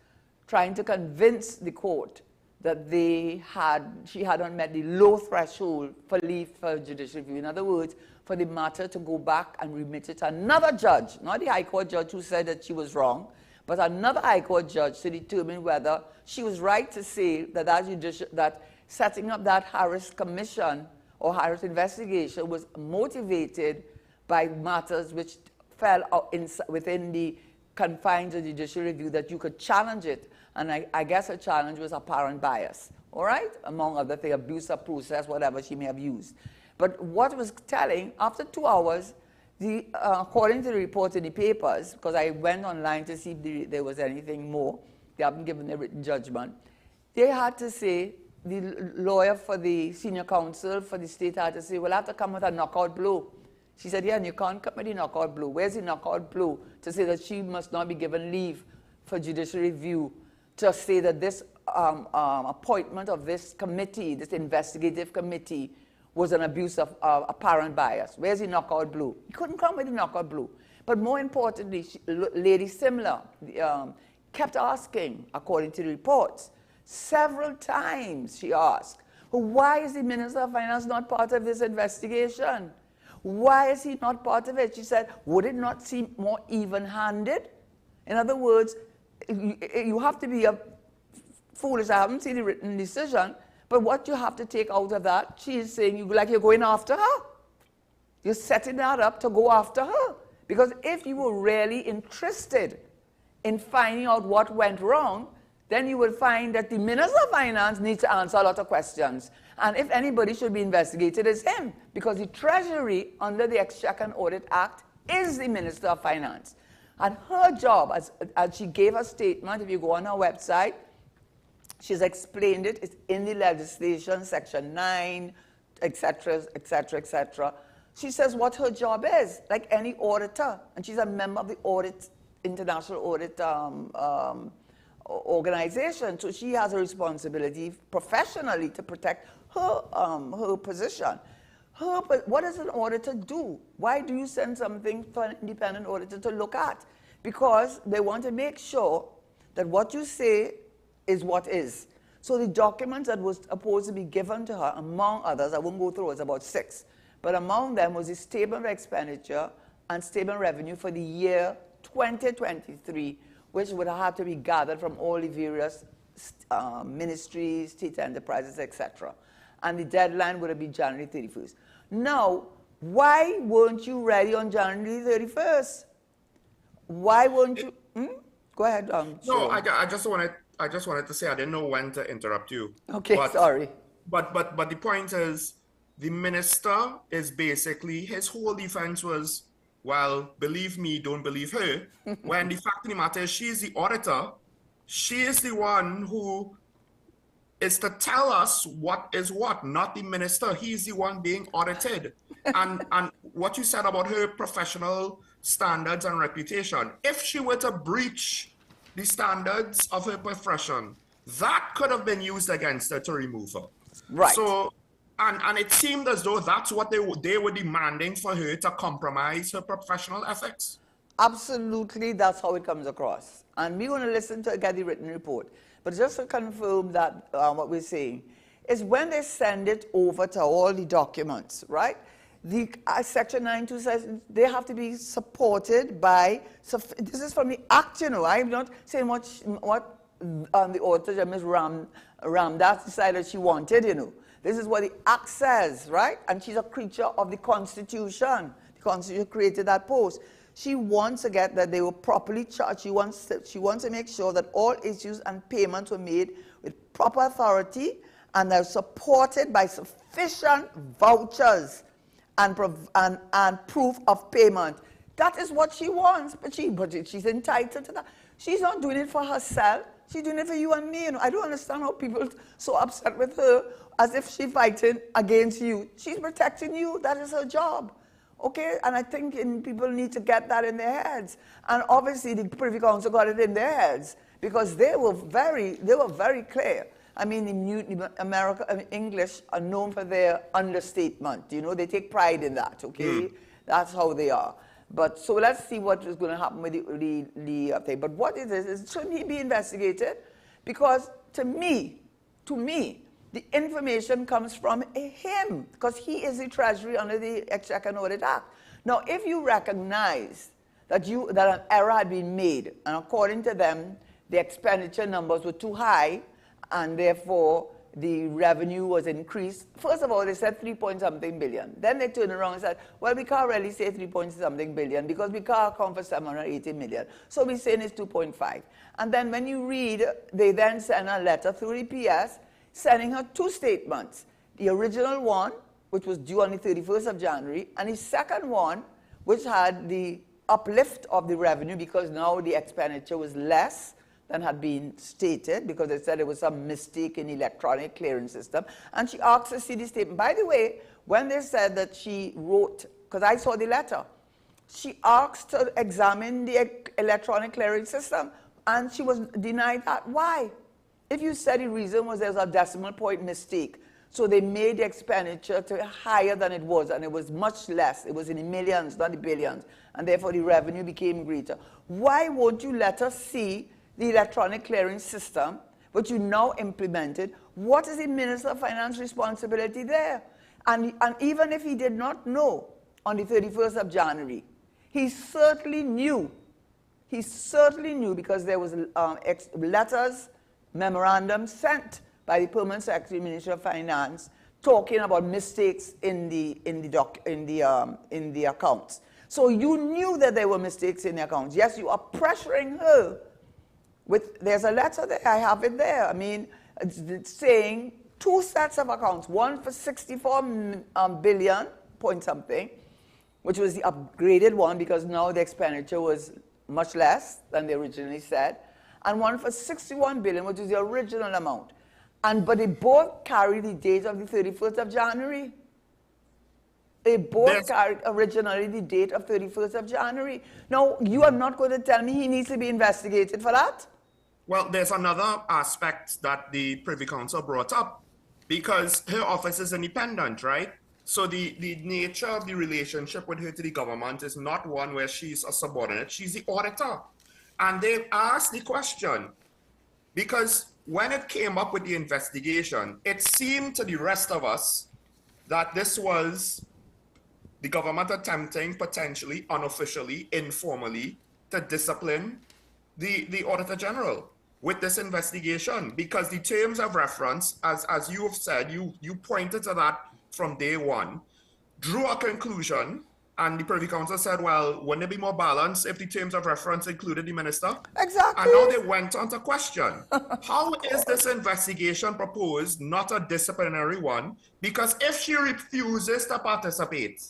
trying to convince the court that she hadn't met the low threshold for leave for judicial review. In other words, for the matter to go back and remit it to another judge, not the High Court judge who said that she was wrong, but another High Court judge to determine whether she was right to say that setting up that Harris Commission or Harris investigation was motivated by matters which fell within the confines of judicial review, that you could challenge it. And I guess her challenge was apparent bias, all right? Among other things, abuse of process, whatever she may have used. But what was telling, after 2 hours, according to the report in the papers, because I went online to see if there was anything more, they haven't given a written judgment, they had to say, the lawyer for the senior counsel for the state had to say, well, I have to come with a knockout blow. She said, yeah, and you can't come with the knockout blow. Where's the knockout blow to say that she must not be given leave for judicial review, to say that this appointment of this committee, this investigative committee, was an abuse of apparent bias? Where's the knockout blow? You couldn't come with the knockout blow. But more importantly, Lady Simler kept asking, according to the reports, several times she asked, well, why is the Minister of Finance not part of this investigation? Why is he not part of it? She said, would it not seem more even-handed? In other words, you have to be foolish. I haven't seen the written decision, but what you have to take out of that, she is saying you're going after her. You're setting that up to go after her. Because if you were really interested in finding out what went wrong, then you will find that the Minister of Finance needs to answer a lot of questions. And if anybody should be investigated, it's him. Because the Treasury, under the Exchequer and Audit Act, is the Minister of Finance. And her job, as she gave a statement, if you go on her website, she's explained it. It's in the legislation, Section 9, etc., etc., etc. She says what her job is, like any auditor. And she's a member of the International Audit Organization. So she has a responsibility professionally to protect her position. What does an auditor do? Why do you send something for an independent auditor to look at? Because they want to make sure that what you say is what is. So the documents that was supposed to be given to her, among others, I won't go through, it's about 6, but among them was the statement of expenditure and statement of revenue for the year 2023, which would have to be gathered from all the various ministries, state enterprises, etc. And the deadline would have been January 31st. Now, why weren't you ready on January 31st? Why weren't you? Go ahead. No, I just wanted to say I didn't know when to interrupt you. Okay, sorry. But the point is, the minister is basically, his whole defense was, well, believe me, don't believe her. When the fact of the matter is, she is the auditor. She is the one who is to tell us what is what, not the minister. He's the one being audited. and what you said about her professional standards and reputation, if she were to breach the standards of her profession, that could have been used against her to remove her. Right. So, and it seemed as though that's what they were demanding for her, to compromise her professional ethics. Absolutely, that's how it comes across. And we want to listen to get the written report. But just to confirm that what we're saying is when they send it over to all the documents, right? The Section 9.2 says they have to be supported by, this is from the Act, you know, I'm not saying what the author, Ms. Ramdas, decided she wanted, you know. This is what the Act says, right? And she's a creature of the Constitution. The Constitution created that post. She wants to get that they were properly charged. She wants to make sure that all issues and payments were made with proper authority and they're supported by sufficient vouchers and proof of payment. That is what she wants, but she's entitled to that. She's not doing it for herself. She's doing it for you and me. You know, I don't understand how people are so upset with her as if she's fighting against you. She's protecting you. That is her job. Okay, and I think people need to get that in their heads. And obviously the Privy Council got it in their heads because they were very clear. I mean, English are known for their understatement. You know, they take pride in that, okay? That's how they are. But so let's see what is going to happen with the thing. But what it is shouldn't he be investigated? Because to me, the information comes from him because he is the Treasury under the Exchequer and Audit Act. Now, if you recognize that an error had been made, and according to them, the expenditure numbers were too high, and therefore the revenue was increased. First of all, they said 3-point-something billion. Then they turned around and said, well, we can't really say 3-point-something billion because we can't account for 780 million. So we're saying it's 2.5. And then when you read, they then send a letter through the PS sending her 2 statements. The original one, which was due on the 31st of January, and the second one, which had the uplift of the revenue because now the expenditure was less than had been stated because they said there was some mistake in the electronic clearing system. And she asked to see the statement. By the way, when they said that she wrote, because I saw the letter, she asked to examine the electronic clearing system, and she was denied that. Why? If you said the reason was there's a decimal point mistake, so they made the expenditure to higher than it was, and it was much less. It was in the millions, not the billions, and therefore the revenue became greater. Why won't you let us see the electronic clearing system, which you now implemented? What is the Minister of Finance responsibility there? And even if he did not know, on the 31st of January. He certainly knew because there was letters, memorandums sent by the Permanent Secretary, Ministry of Finance, talking about mistakes in the accounts. So you knew that there were mistakes in the accounts. Yes, you are pressuring her with, there's a letter there, I have it there. I mean, it's saying 2 sets of accounts, one for 64 billion point something, which was the upgraded one because now the expenditure was much less than they originally said, and one for 61 billion, which is the original amount. But they both carry the date of the 31st of January. They both carried originally the date of 31st of January. Now, you are not going to tell me he needs to be investigated for that? Well, there's another aspect that the Privy Council brought up, because her office is independent, right? So the nature of the relationship with her to the government is not one where she's a subordinate, she's the auditor. And they asked the question, because when it came up with the investigation, it seemed to the rest of us that this was the government attempting potentially, unofficially, informally, to discipline the Auditor General with this investigation, because the terms of reference, as you have said, you pointed to that from day one, drew a conclusion, and the Privy Council said, well, wouldn't it be more balanced if the terms of reference included the minister? Exactly. And now they went on to question, how is this investigation proposed not a disciplinary one? Because if she refuses to participate,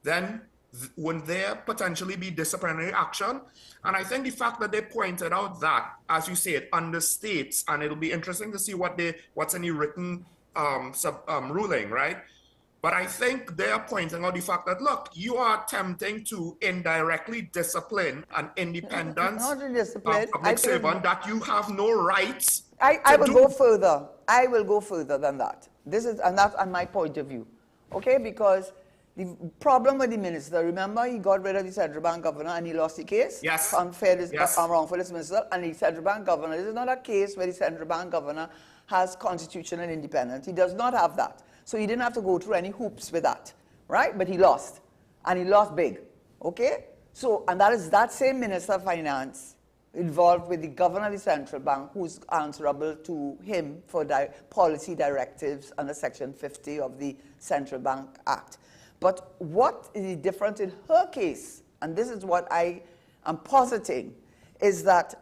then wouldn't there potentially be disciplinary action? And I think the fact that they pointed out that, as you say, it understates, and it'll be interesting to see what's in the written ruling, right? But I think they're pointing out the fact that, look, you are attempting to indirectly discipline an independent public servant that you have no rights. I will go further. I will go further than that. And that's on my point of view. Okay, because the problem with the minister, remember, he got rid of the central bank governor and he lost the case? Yes. Wrongful dismissal. And the central bank governor, this is not a case where the central bank governor has constitutional independence. He does not have that. So he didn't have to go through any hoops with that, right? But he lost. And he lost big, okay? So, and that is that same Minister of Finance involved with the governor of the central bank who's answerable to him for policy directives under Section 50 of the Central Bank Act. But what is the difference in her case, and this is what I am positing, is that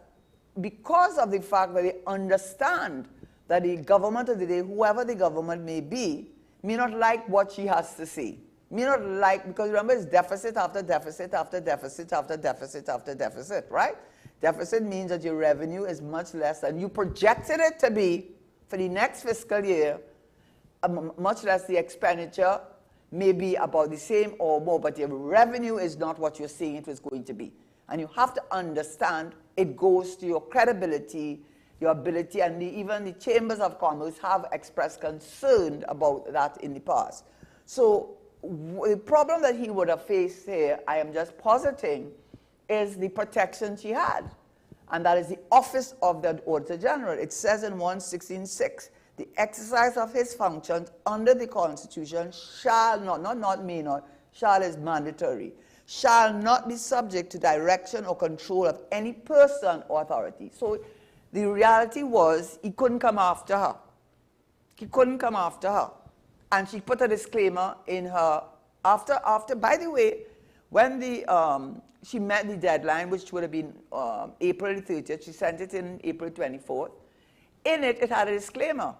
because of the fact that they understand that the government of the day, whoever the government may be, may not like what she has to say. May not like, because remember, it's deficit after deficit after deficit after deficit after deficit, right? Deficit means that your revenue is much less than you projected it to be for the next fiscal year, much less the expenditure may be about the same or more, but your revenue is not what you're saying it was going to be. And you have to understand it goes to your credibility, your ability, and even the chambers of commerce have expressed concern about that in the past. So the problem that he would have faced here, I am just positing, is the protection she had. And that is the office of the Auditor General. It says in 116.6, the exercise of his functions under the Constitution shall not, shall is mandatory, shall not be subject to direction or control of any person or authority. So the reality was he couldn't come after her. He couldn't come after her. And she put a disclaimer in her, after by the way, when she met the deadline, which would have been April 30th, she sent it in April 24th. In it, it had a disclaimer.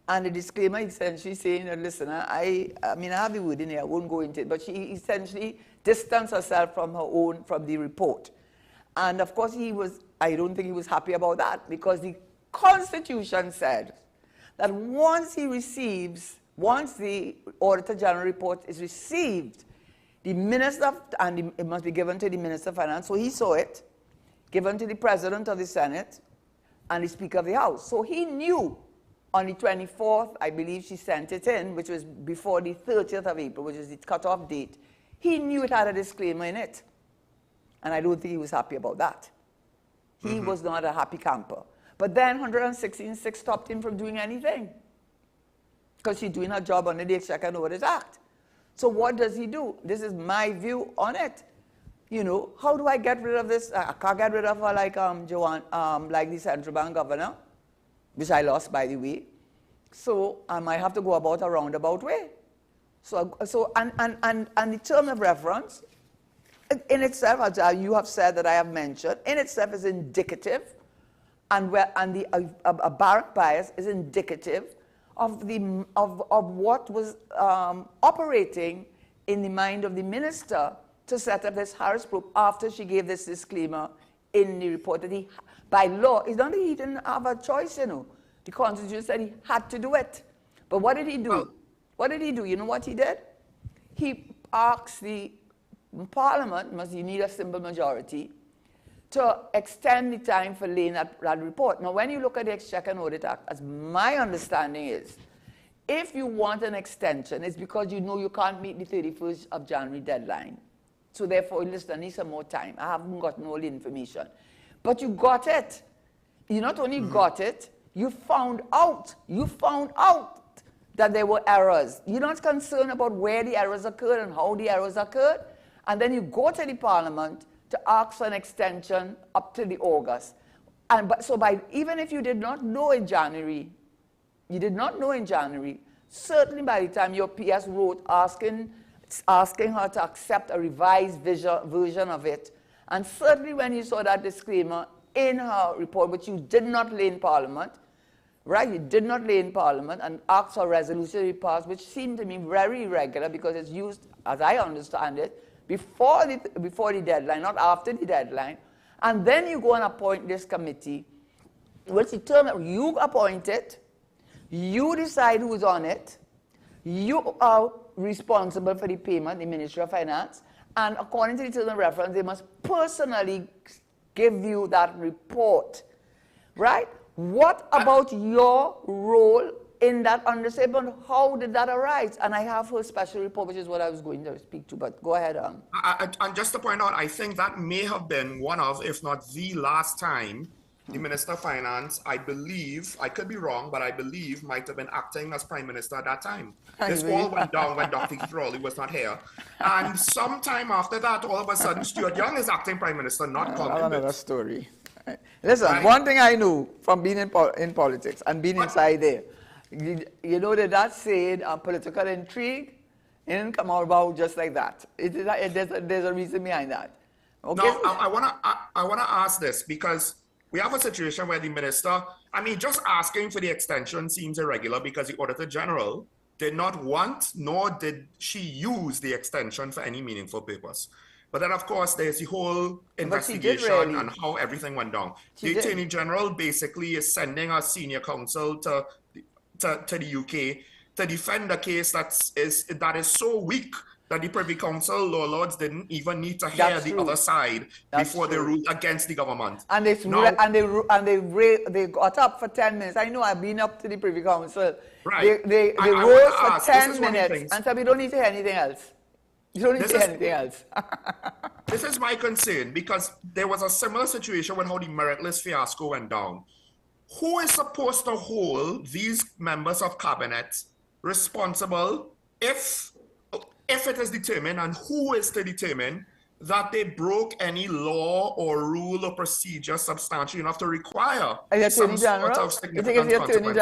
And the disclaimer essentially saying, listen, I mean, I have the word in here, I won't go into it, but she essentially distanced herself from the report. And of course, I don't think he was happy about that, because the Constitution said that once the Auditor General report is received, the minister, it must be given to the Minister of Finance, so he saw it, given to the President of the Senate and the Speaker of the House. So he knew on the 24th, I believe she sent it in, which was before the 30th of April, which is the cutoff date. He knew it had a disclaimer in it. And I don't think he was happy about that. He was not a happy camper. But then 116.6 stopped him from doing anything, because she's doing her job under the Exchequer and Audit Act. So what does he do? This is my view on it. You know, how do I get rid of this? I can't get rid of her like like the central bank governor, which I lost, by the way. So I might have to go about a roundabout way. So the term of reference, in itself, as you have said that I have mentioned, in itself is indicative, and a Barak bias is indicative of what was operating in the mind of the minister to set up this Harris group after she gave this disclaimer in the report that he, by law, it's not that he didn't have a choice, you know. The Constitution said he had to do it. But what did he do? What did he do? You know what he did? He asked the Parliament, must you need a simple majority, to extend the time for laying that report. Now, when you look at the Exchequer and Audit Act, as my understanding is, if you want an extension, it's because you know you can't meet the 31st of January deadline. So therefore, listen, I need some more time. I haven't gotten all the information. But you got it. You not only got it, you found out that there were errors. You're not concerned about where the errors occurred and how the errors occurred. And then you go to the Parliament to ask for an extension up to the August. And even if you did not know in January, certainly by the time your PS wrote asking her to accept a revised version of it, and certainly when you saw that disclaimer in her report, which you did not lay in Parliament, right? You did not lay in Parliament and asked for a resolution to be passed, which seemed to me very irregular because it's used, as I understand it, before the deadline, not after the deadline. And then you go and appoint this committee, which you appoint it, you decide who's on it, you are responsible for the payment, the Ministry of Finance, and according to the term of reference, they must personally give you that report, right? What about your role in that understatement? How did that arise? And I have her special report, which is what I was going to speak to, but go ahead. And just to point out, I think that may have been one of, if not the last time, the Minister of Finance, I believe, I could be wrong, but I believe might have been acting as Prime Minister at that time. This all went down when Dr. Keith Rowley was not here. And sometime after that, all of a sudden, Stuart Young is acting Prime Minister, not Colin Bits. Another story. Listen, one thing I knew from being in politics and being inside there, you know that saying, political intrigue, it didn't come out about just like that. There's a reason behind that. Okay? Now, I wanna ask this because we have a situation where the minister, I mean, just asking for the extension seems irregular because the Auditor General did not want, nor did she use the extension for any meaningful purpose. But then, of course, there's the whole investigation and how everything went down. The Attorney General basically is sending a senior counsel to the UK to defend a case that is so weak that the Privy Council law lords didn't even need to hear the other side before they ruled against the government. And they got up for 10 minutes. I know I've been up to the Privy Council. Right. They rose for 10 minutes and said, we don't need to hear anything else. You don't need to hear anything else. This is my concern because there was a similar situation with how the meritless fiasco went down. Who is supposed to hold these members of cabinet responsible if it is determined, and who is to determine that they broke any law or rule or procedure substantial enough to require some sort of significant consequence?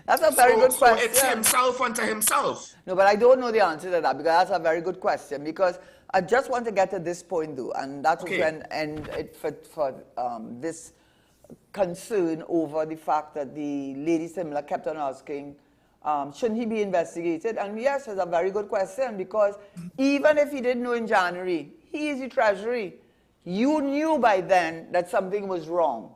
That's a very good question. So it's himself unto himself. No, but I don't know the answer to that because that's a very good question. Because I just want to get to this point, though, and that's when for this concern over the fact that the Lady Simla kept on asking, shouldn't he be investigated? And yes, it's a very good question because even if he didn't know in January, he is the Treasury. You knew by then that something was wrong.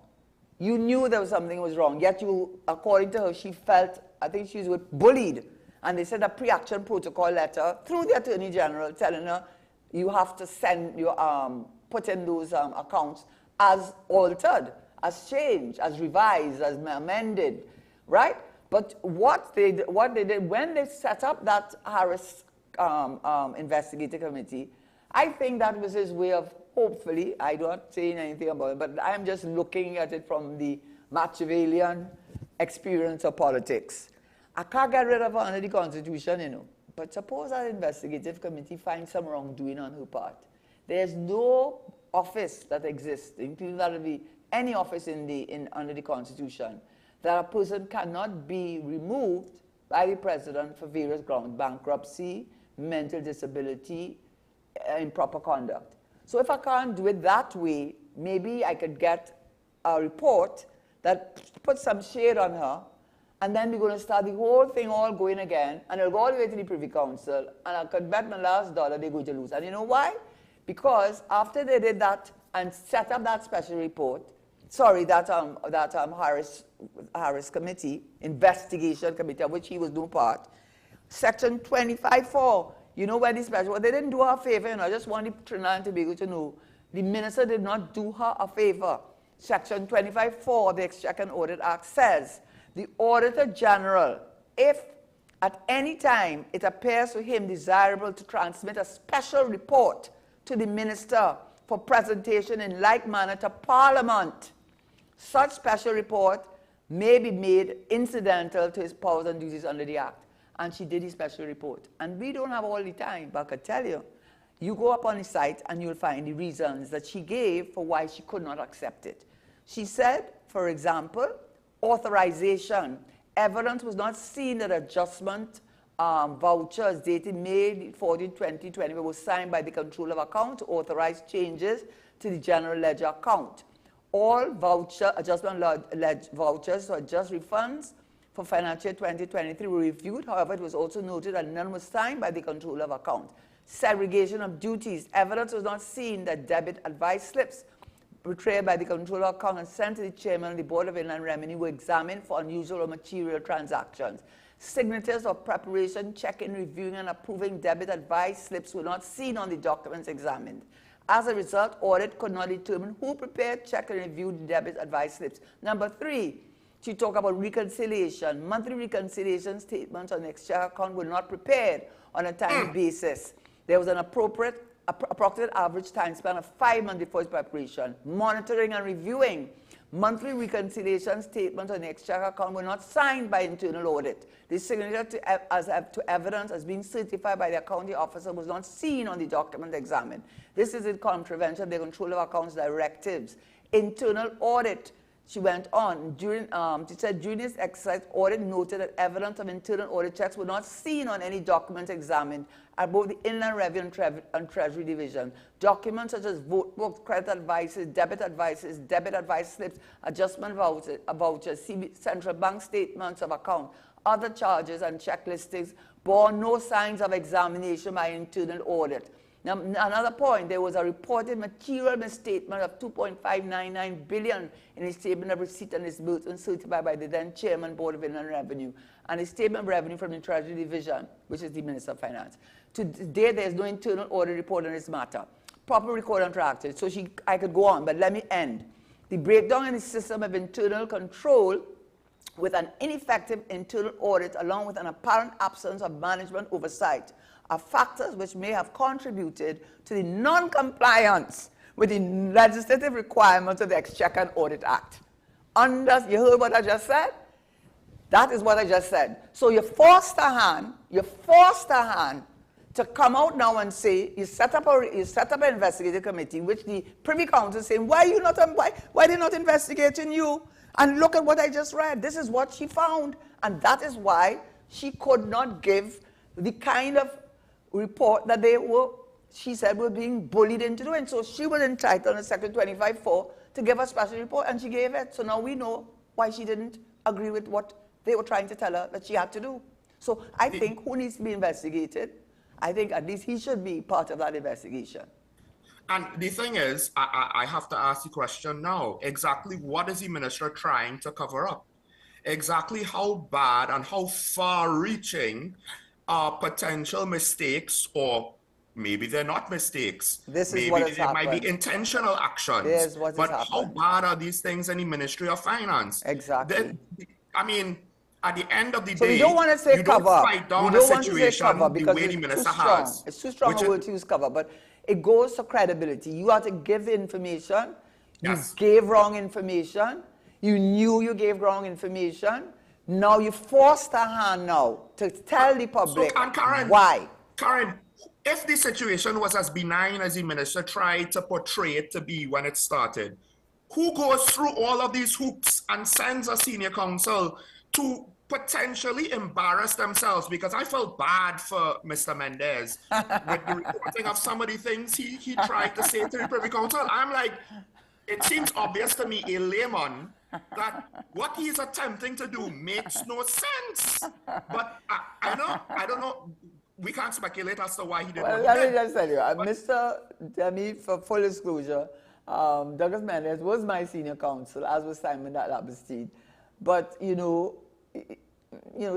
You knew there was something was wrong. Yet you, according to her, she felt, I think she was bullied. And they sent a pre-action protocol letter through the Attorney General telling her you have to send your, put in those accounts as altered, as changed, as revised, as amended, right? But what they did when they set up that Harris investigative committee, I think that was his way of, hopefully, I'm not saying anything about it, but I'm just looking at it from the Machiavellian experience of politics. I can't get rid of her under the Constitution, you know. But suppose our investigative committee finds some wrongdoing on her part. There's no office that exists, including that would be any office under the Constitution, that a person cannot be removed by the president for various grounds: bankruptcy, mental disability, improper conduct. So if I can't do it that way, maybe I could get a report that puts some shade on her, and then we're going to start the whole thing all going again, and it'll go all the way to the Privy Council, and I could bet my last dollar they're going to lose. And you know why? Because after they did that and set up that special report, Harris committee, investigation committee, of which he was no part, Section 25(4), you know where the special, well, they didn't do her a favor, you know, I just want Trinidad and Tobago to know, the minister did not do her a favor. Section 25(4) of the Exchequer and Audit Act says, the Auditor General, if at any time it appears to him desirable to transmit a special report to the minister for presentation in like manner to Parliament, such special report may be made incidental to his powers and duties under the Act. And she did the special report. And we don't have all the time, but I could tell you, you go up on the site and you'll find the reasons that she gave for why she could not accept it. She said, for example, authorization. Evidence was not seen that adjustment vouchers dated May 14, 2020 were signed by the Controller of Account to authorize changes to the General Ledger account. All adjustment vouchers to adjust refunds for financial year 2023 were reviewed. However, it was also noted that none was signed by the Controller of Account. Segregation of duties. Evidence was not seen that debit advice slips betrayed by the Controller of Account and sent to the Chairman of the Board of Inland Revenue were examined for unusual or material transactions. Signatures of preparation, checking, reviewing, and approving debit advice slips were not seen on the documents examined. As a result, audit could not determine who prepared, checked, and reviewed the debit advice slips. Number 3, she talked about reconciliation. Monthly reconciliation statements on the Exchequer account were not prepared on a timely basis. There was an approximate average time span of 5 months before its preparation. Monitoring and reviewing. Monthly reconciliation statements on the Exchequer account were not signed by internal audit. The signature to evidence as being certified by the accounting officer was not seen on the document examined. This is in contravention of the Controller of Accounts directives. Internal audit, she went on. She said during this exercise, audit noted that evidence of internal audit checks were not seen on any documents examined at both the Inland Revenue and Treasury Division. Documents such as vote books, credit advices, debit advice slips, adjustment vouchers, central bank statements of account, other charges and checklistings bore no signs of examination by internal audit. Now, another point, there was a reported material misstatement of $2.599 billion in his statement of receipt and disbursement certified by the then Chairman Board of Inland Revenue and a statement of revenue from the Treasury Division, which is the Minister of Finance. Today, there is no internal audit report on this matter. Proper record on practice. So I could go on, but let me end. The breakdown in the system of internal control with an ineffective internal audit along with an apparent absence of management oversight are factors which may have contributed to the non-compliance with the legislative requirements of the Exchequer and Audit Act. You heard what I just said? That is what I just said. So you forced her hand to come out now and say, you set up an investigative committee, which the Privy Council is saying, why they not investigating you? And look at what I just read. This is what she found. And that is why she could not give the kind of report that she said were being bullied into doing. So she was entitled under Section 25(4) to give a special report, and she gave it. So now we know why she didn't agree with what they were trying to tell her that she had to do. So I think who needs to be investigated? I think at least he should be part of that investigation. And the thing is, I have to ask the question now, exactly what is the minister trying to cover up? Exactly how bad and how far-reaching are potential mistakes, or maybe they're not mistakes. Maybe they might be intentional actions. But how bad are these things in the Ministry of Finance? Exactly. I mean, at the end of the so day, we don't want to say cover. Fight down we don't a want to say cover because it's too strong. It's too strong a word to use cover, but it goes to credibility. You have to give the information. You gave wrong information. You knew you gave wrong information. Now you forced her hand now to tell the public why. Karen, if the situation was as benign as the minister tried to portray it to be when it started, who goes through all of these hoops and sends a senior counsel to potentially embarrass themselves? Because I felt bad for Mr. Mendez with the reporting of some of the things he tried to say to the Privy Council. I'm like, it seems obvious to me, a layman, that what he's attempting to do makes no sense. But I don't know. We can't speculate as to why he did what he did. Let me just tell you, Mr. Demi, for full disclosure, Douglas Mendes was my senior counsel, as was Simon Labastide. But, you know,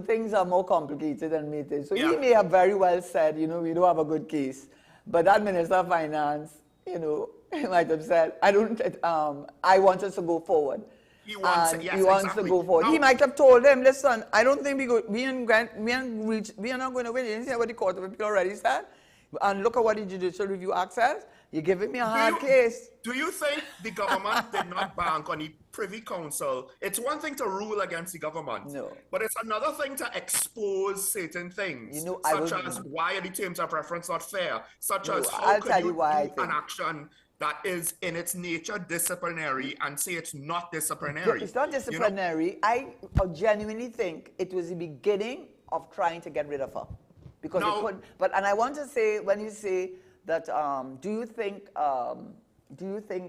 things are more complicated than made it. So he may have very well said, you know, we don't have a good case. But that Minister of Finance, you know, he might have said, I want us to go forward. He wants it, yes, he wants to go forward. No. He might have told them, listen, I don't think we are not going to win. You didn't see what the Court of Appeal already said? And look at what the Judicial Review Act says. You're giving me a hard case. Do you think the government did not bank on the Privy Council? It's one thing to rule against the government, but it's another thing to expose certain things, such as why are the terms of reference not fair, such as how could you do an action that is in its nature disciplinary and say it's not disciplinary. It's not disciplinary. You know? I genuinely think it was the beginning of trying to get rid of her. Because it couldn't. And I want to say, when you say that, do you think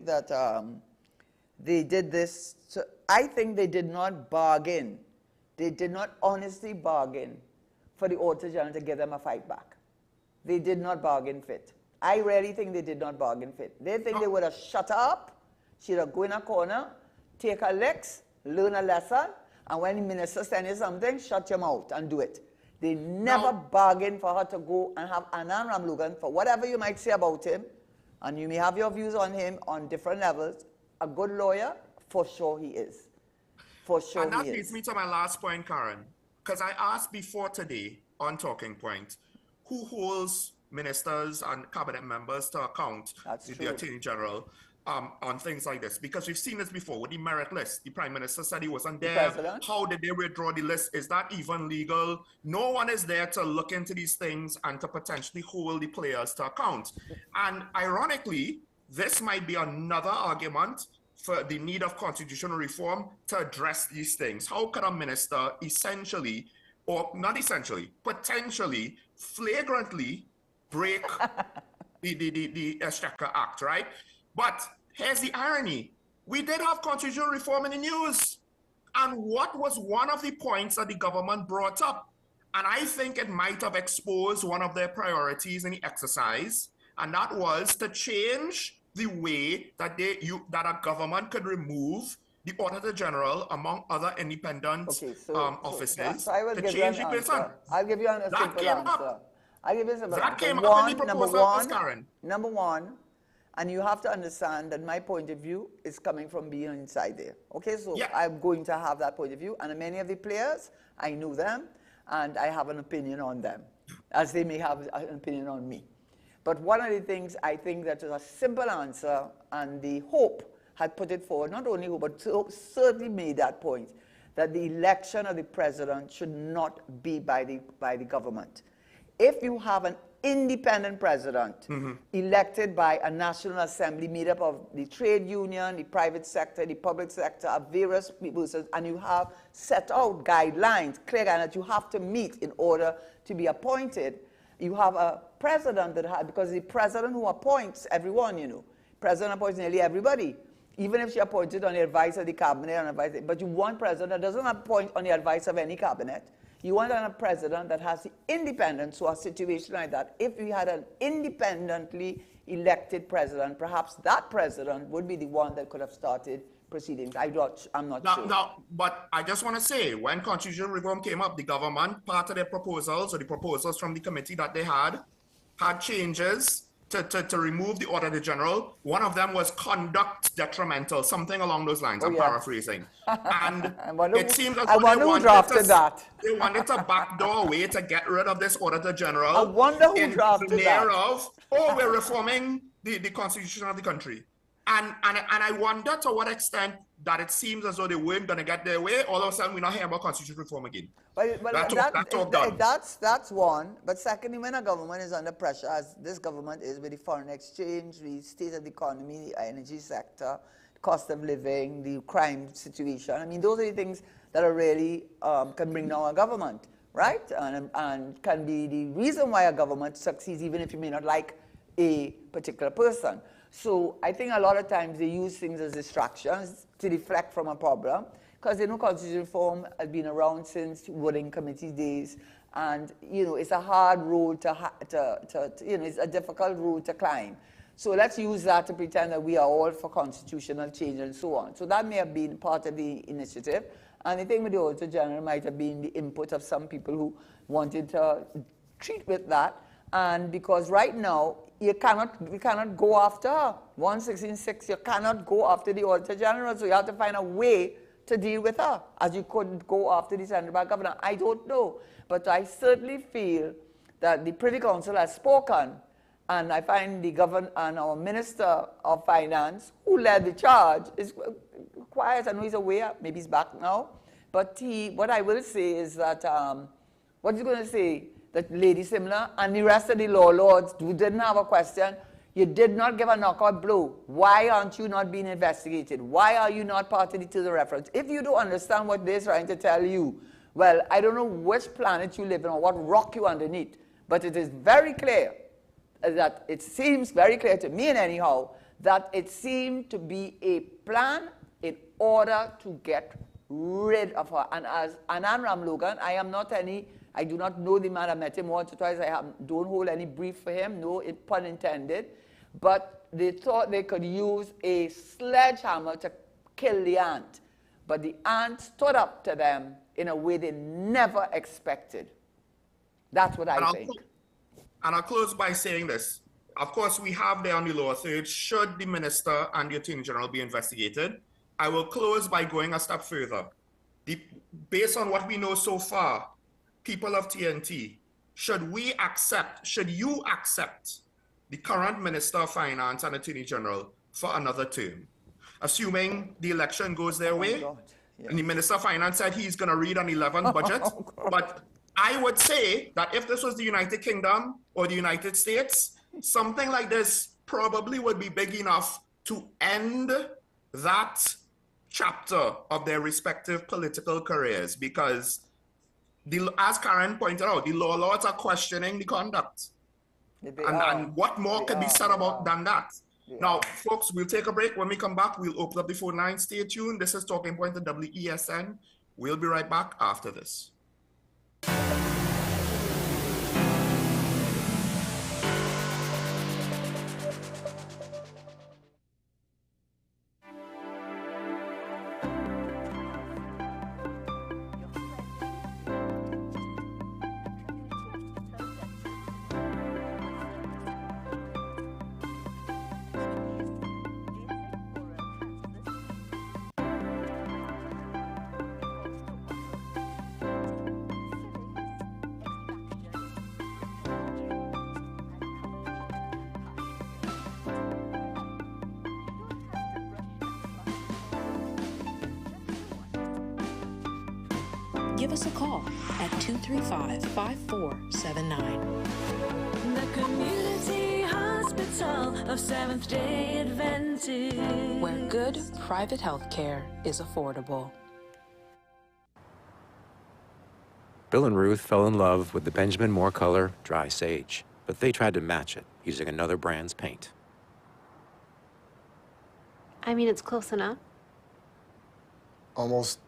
that they did this? I think they did not bargain. They did not honestly bargain for the Auditor General to give them a fight back. They did not bargain fit. I really think they did not bargain fit. They think they would have shut her up, she'd have go in a corner, take her licks, learn a lesson, and when the minister sends you something, shut your mouth and do it. They never bargained for her to go and have Anand Ramlugan, for whatever you might say about him, and you may have your views on him on different levels, a good lawyer, for sure he is. For sure he is. And that leads me to my last point, Karen, because I asked before today on Talking Point, who holds ministers and cabinet members to account, the Attorney General, on things like this, because we've seen this before with the merit list. The Prime Minister said he wasn't there. How did they withdraw the list? Is that even legal? No one is there to look into these things and to potentially hold the players to account. And ironically, this might be another argument for the need of constitutional reform to address these things. How can a minister essentially, or not essentially, potentially, flagrantly break the Exchequer Act, right? But here's the irony. We did have constitutional reform in the news. And what was one of the points that the government brought up? And I think it might have exposed one of their priorities in the exercise, and that was to change the way that that a government could remove the Auditor General, among other independent offices. So I will give you an answer. I'll give you a simple answer. I'll give you a simple answer. That came up in the proposal, Karen. Number one, and you have to understand that my point of view is coming from being inside there. Okay, so I'm going to have that point of view, and many of the players, I know them, and I have an opinion on them, as they may have an opinion on me. But one of the things I think that is a simple answer, and the Hope had put it forward, not only Hope, but certainly made that point, that the election of the president should not be by the government. If you have an independent president elected by a National Assembly made up of the trade union, the private sector, the public sector, of various people, and you have set out guidelines, clear guidelines that you have to meet in order to be appointed, you have a president because the president who appoints everyone, you know, president appoints nearly everybody, even if she appointed on the advice of the cabinet, but you want president that doesn't appoint on the advice of any cabinet. You want a president that has the independence, so a situation like that, if we had an independently elected president, perhaps that president would be the one that could have started proceedings. I'm not sure. Now, but I just want to say, when constitutional reform came up, the government, part of their proposals, or the proposals from the committee that they had changes to remove the Auditor General. One of them was conduct detrimental, something along those lines. I'm paraphrasing. And it seems like they wanted to backdoor a way to get rid of this Auditor General. I wonder who drafted that. We're reforming the constitution of the country. And I wonder to what extent that it seems as though they weren't going to get their way. All of a sudden, we're not hearing about constitutional reform again. But that's one. But secondly, when a government is under pressure, as this government is with the foreign exchange, the state of the economy, the energy sector, cost of living, the crime situation, I mean, those are the things that are really can bring down a government, right? And can be the reason why a government succeeds, even if you may not like a particular person. So I think a lot of times they use things as distractions to deflect from a problem, because constitutional reform has been around since voting committee days, and it's a hard road it's a difficult road to climb. So let's use that to pretend that we are all for constitutional change and so on. So that may have been part of the initiative, and I think with the Auditor General might have been the input of some people who wanted to treat with that. And because right now, we cannot go after 116.6, you cannot go after the Auditor General, so you have to find a way to deal with her, as you couldn't go after the Central Bank Governor. I don't know, but I certainly feel that the Privy Council has spoken, and I find the governor and our Minister of Finance, who led the charge, is quiet. I know he's aware, maybe he's back now, but what I will say is that, what he's going to say, that Lady Simler and the rest of the law lords who didn't have a question, you did not give a knockout blow. Why aren't you not being investigated? Why are you not party to the reference? If you don't understand what they're trying to tell you, well, I don't know which planet you live in or what rock you're underneath, but it is very clear that it seems very clear to me anyhow that it seemed to be a plan in order to get rid of her. And as Anand Ramlogan, I do not know the man. I met him once or twice. Don't hold any brief for him. No, pun intended. But they thought they could use a sledgehammer to kill the ant. But the ant stood up to them in a way they never expected. That's what I think. And I'll close by saying this. Of course, we have there on the lower third, should the Minister and the Attorney General be investigated. I will close by going a step further. Based on what we know so far, people of TNT, should you accept the current Minister of Finance and Attorney General for another term? Assuming the election goes their way, and the Minister of Finance said he's going to read an 11th budget, but I would say that if this was the United Kingdom or the United States, something like this probably would be big enough to end that chapter of their respective political careers, because as Karen pointed out, the law lords are questioning the conduct. And what more could be said about than that? Now, folks, we'll take a break. When we come back, we'll open up the phone line. Stay tuned. This is Talking Point at WESN. We'll be right back after this. Give us a call at 235-5479. The Community Hospital of Seventh-day Adventist, where good private health care is affordable. Bill and Ruth fell in love with the Benjamin Moore color Dry Sage, but they tried to match it using another brand's paint. I mean, it's close enough. Almost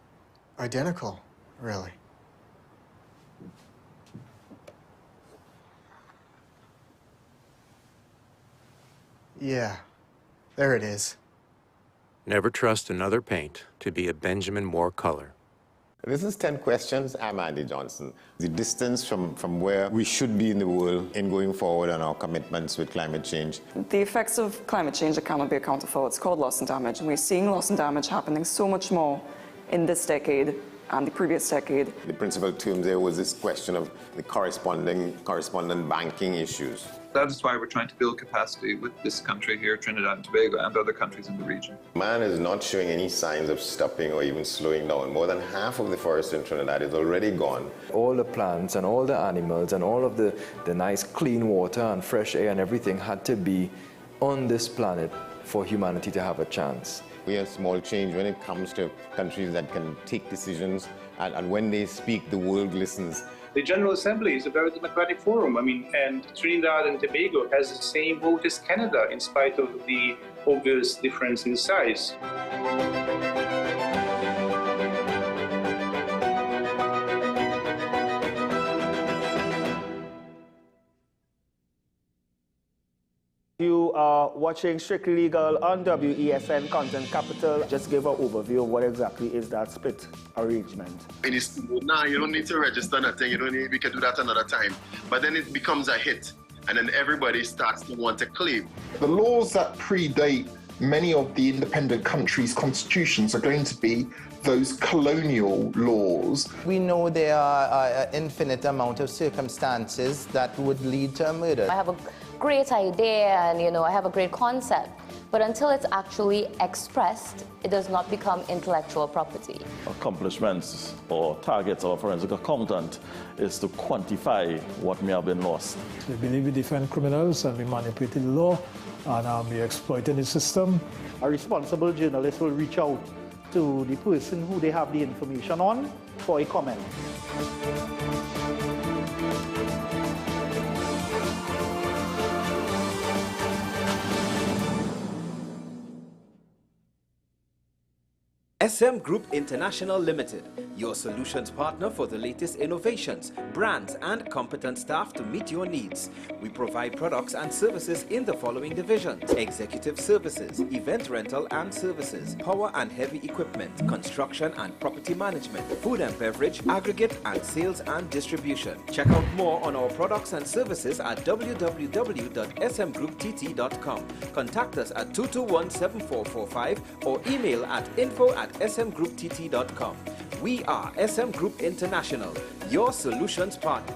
identical, really. Yeah, there it is. Never trust another paint to be a Benjamin Moore color. This is 10 Questions. I'm Andy Johnson. The distance from where we should be in the world in going forward on our commitments with climate change. The effects of climate change that cannot be accounted for, it's called loss and damage. And we're seeing loss and damage happening so much more in this decade the previous decade. The principal term there was this question of the correspondent banking issues. That is why we're trying to build capacity with this country here, Trinidad and Tobago, and other countries in the region. Man is not showing any signs of stopping or even slowing down. More than half of the forest in Trinidad is already gone. All the plants and all the animals and all of the nice clean water and fresh air and everything had to be on this planet for humanity to have a chance. We have small change when it comes to countries that can take decisions, and when they speak, the world listens. The General Assembly is a very democratic forum. I mean, and Trinidad and Tobago has the same vote as Canada, in spite of the obvious difference in size. You are watching Strictly Legal on WESN Content Capital. Just give an overview of what exactly is that split arrangement. Now you don't need to register nothing. We can do that another time. But then it becomes a hit, and then everybody starts to want to claim. The laws that predate many of the independent countries' constitutions are going to be those colonial laws. We know there are an infinite amount of circumstances that would lead to a murder. I have a great idea and I have a great concept, but until it's actually expressed, it does not become intellectual property. Accomplishments or targets of a forensic accountant is to quantify what may have been lost. They believe in different criminals and we manipulated the law and we exploited the system. A responsible journalist will reach out to the person who they have the information on for a comment. SM Group International Limited, your solutions partner for the latest innovations, brands, and competent staff to meet your needs. We provide products and services in the following divisions: executive services, event rental and services, power and heavy equipment, construction and property management, food and beverage, aggregate and sales and distribution. Check out more on our products and services at www.smgrouptt.com. Contact us at 221-7445 or email at info@smgrouptt.com. We are SM Group International, your solutions partner.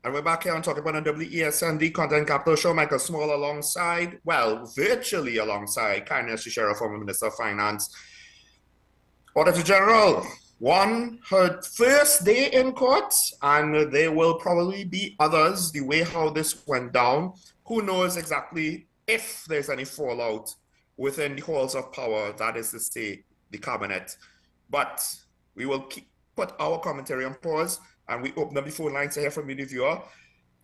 And we're back here on talking about the WESN Content Capital Show. Michael Small alongside, well, virtually alongside, Kindness Sheriff, former Minister of Finance. Auditor General won her first day in court, and there will probably be others, the way how this went down. Who knows exactly if there's any fallout within the halls of power, that is to say, the cabinet. But we will put our commentary on pause, and we open up the phone lines to hear from you, the viewer.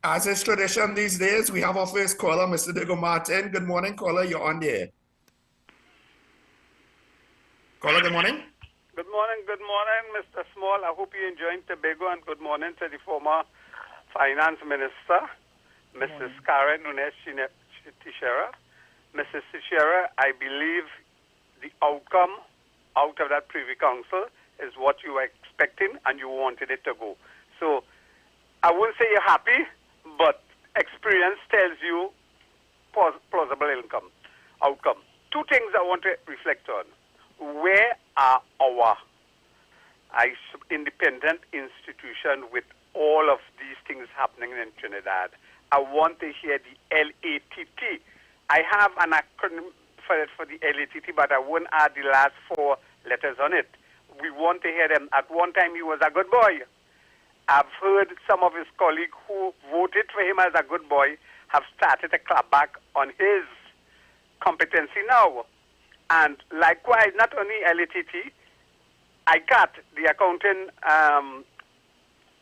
As is tradition these days, we have our first caller, Mr. Diego Martin. Good morning, caller. You're on there. Caller, good morning. Good morning, Mr. Small. I hope you're enjoying Tobago, and good morning to the former Finance Minister, Mrs. Karen Nunes Teixeira. Mrs. Teixeira, I believe the outcome out of that Privy Council is what you were expecting and you wanted it to go. So I wouldn't say you're happy, but experience tells you plausible outcome. Two things I want to reflect on. Where are our independent institutions with all of these things happening in Trinidad? I want to hear the LATT. I have an acronym for the LATT, but I won't add the last four letters on it. We want to hear them. At one time, he was a good boy. I've heard some of his colleagues who voted for him as a good boy have started to clap back on his competency now. And likewise, not only LATT, ICAT, the accounting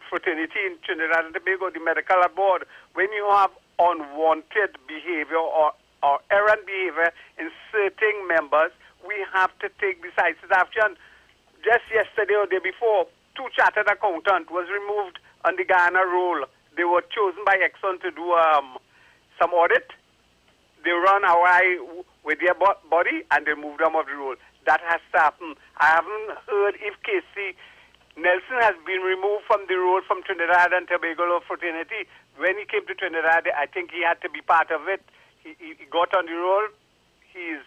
fraternity in Trinidad and Tobago, the medical board, when you have unwanted behavior or errant behavior in certain members, we have to take decisive action. Just yesterday or the day before, 2 chartered accountants was removed on the Ghana roll. They were chosen by Exxon to do some audit. They run away with their body and they moved them off the roll. That has to happen. I haven't heard if Casey Nelson has been removed from the roll from Trinidad and Tobago fraternity. when he came to Trinidad, I think he had to be part of it. He got on the roll. He's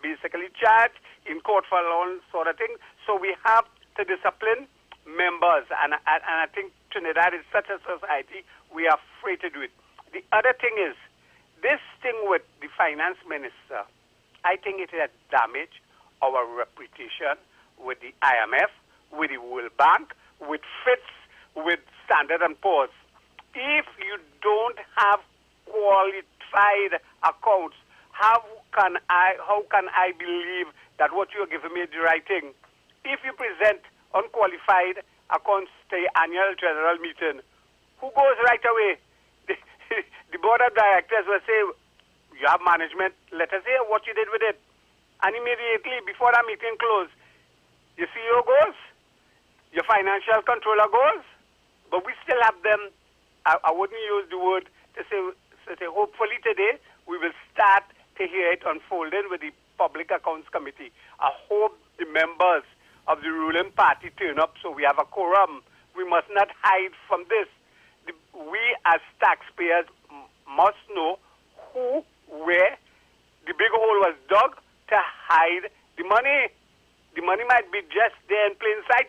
basically charged in court for all sort of things. So we have to discipline members, and I think Trinidad is such a society, we are free to do it. The other thing is, this thing with the finance minister, I think it has damaged our reputation with the IMF, with the World Bank, with Fitch, with Standard & Poor's. If you don't have qualified accounts, how can I believe that what you're giving me is the right thing? If you present unqualified accounts to the annual general meeting, who goes right away? The board of directors will say, you have management, let us hear what you did with it. And immediately, before that meeting closed, your CEO goes, your financial controller goes, but we still have them. I wouldn't use the word to say hopefully today we will start to hear it unfolding with the Public Accounts Committee. I hope the members of the ruling party turn up so we have a quorum. We must not hide from this. We as taxpayers must know who, where the big hole was dug to hide the money. The money might be just there in plain sight,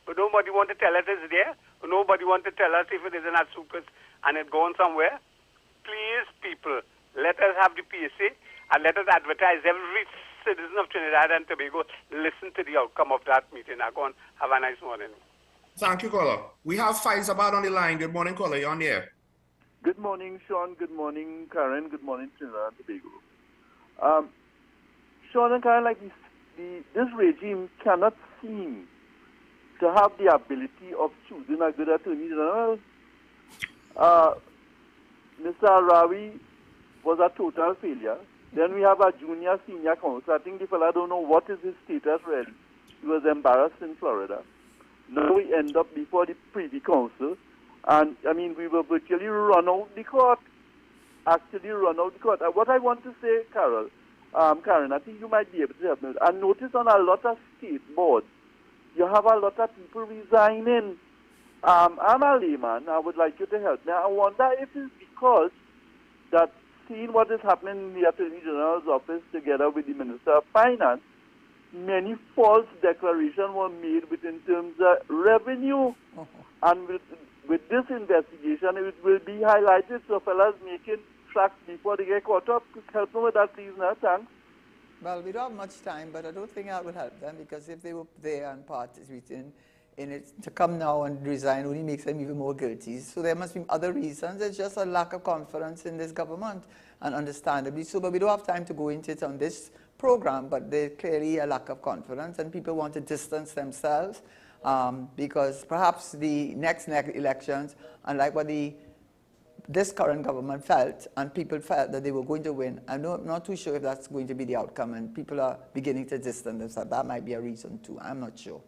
but nobody want to tell us it's there. Nobody want to tell us if it is in a suitcase and it's going somewhere. Please, people, let us have the PSA and let us advertise. Every citizen of Trinidad and Tobago listen to the outcome of that meeting. Go on, have a nice morning. Thank you, caller. We have Faizabad on the line. Good morning, caller. You're on the air. Good morning, Sean. Good morning, Karen. Good morning, Trinidad and Tobago. Sean and Karen, this regime cannot seem to have the ability of choosing a good attorney general. Mr. Arawi was a total failure. Then we have a junior senior counsel. I think the fella don't know what is his status really. He was embarrassed in Florida. Now we end up before the Privy Council. And, we were virtually run out the court. Actually run out the court. What I want to say, Karen, I think you might be able to help me. I notice on a lot of state boards, you have a lot of people resigning. I'm a layman. I would like you to help me. I wonder if it's because that seeing what is happening in the Attorney General's office together with the Minister of Finance, many false declarations were made within terms of revenue. And with this investigation, it will be highlighted so fellas making tracks before they get caught up. Help me with that, please, now. Thanks. Well, we don't have much time, but I don't think that would help them because if they were there and participating in it, to come now and resign only makes them even more guilty. So there must be other reasons. It's just a lack of confidence in this government, and understandably so. But we don't have time to go into it on this program, but there's clearly a lack of confidence, and people want to distance themselves because perhaps the next elections, unlike what this current government felt, and people felt that they were going to win. I'm not too sure if that's going to be the outcome, and people are beginning to distance themselves. That might be a reason too. I'm not sure.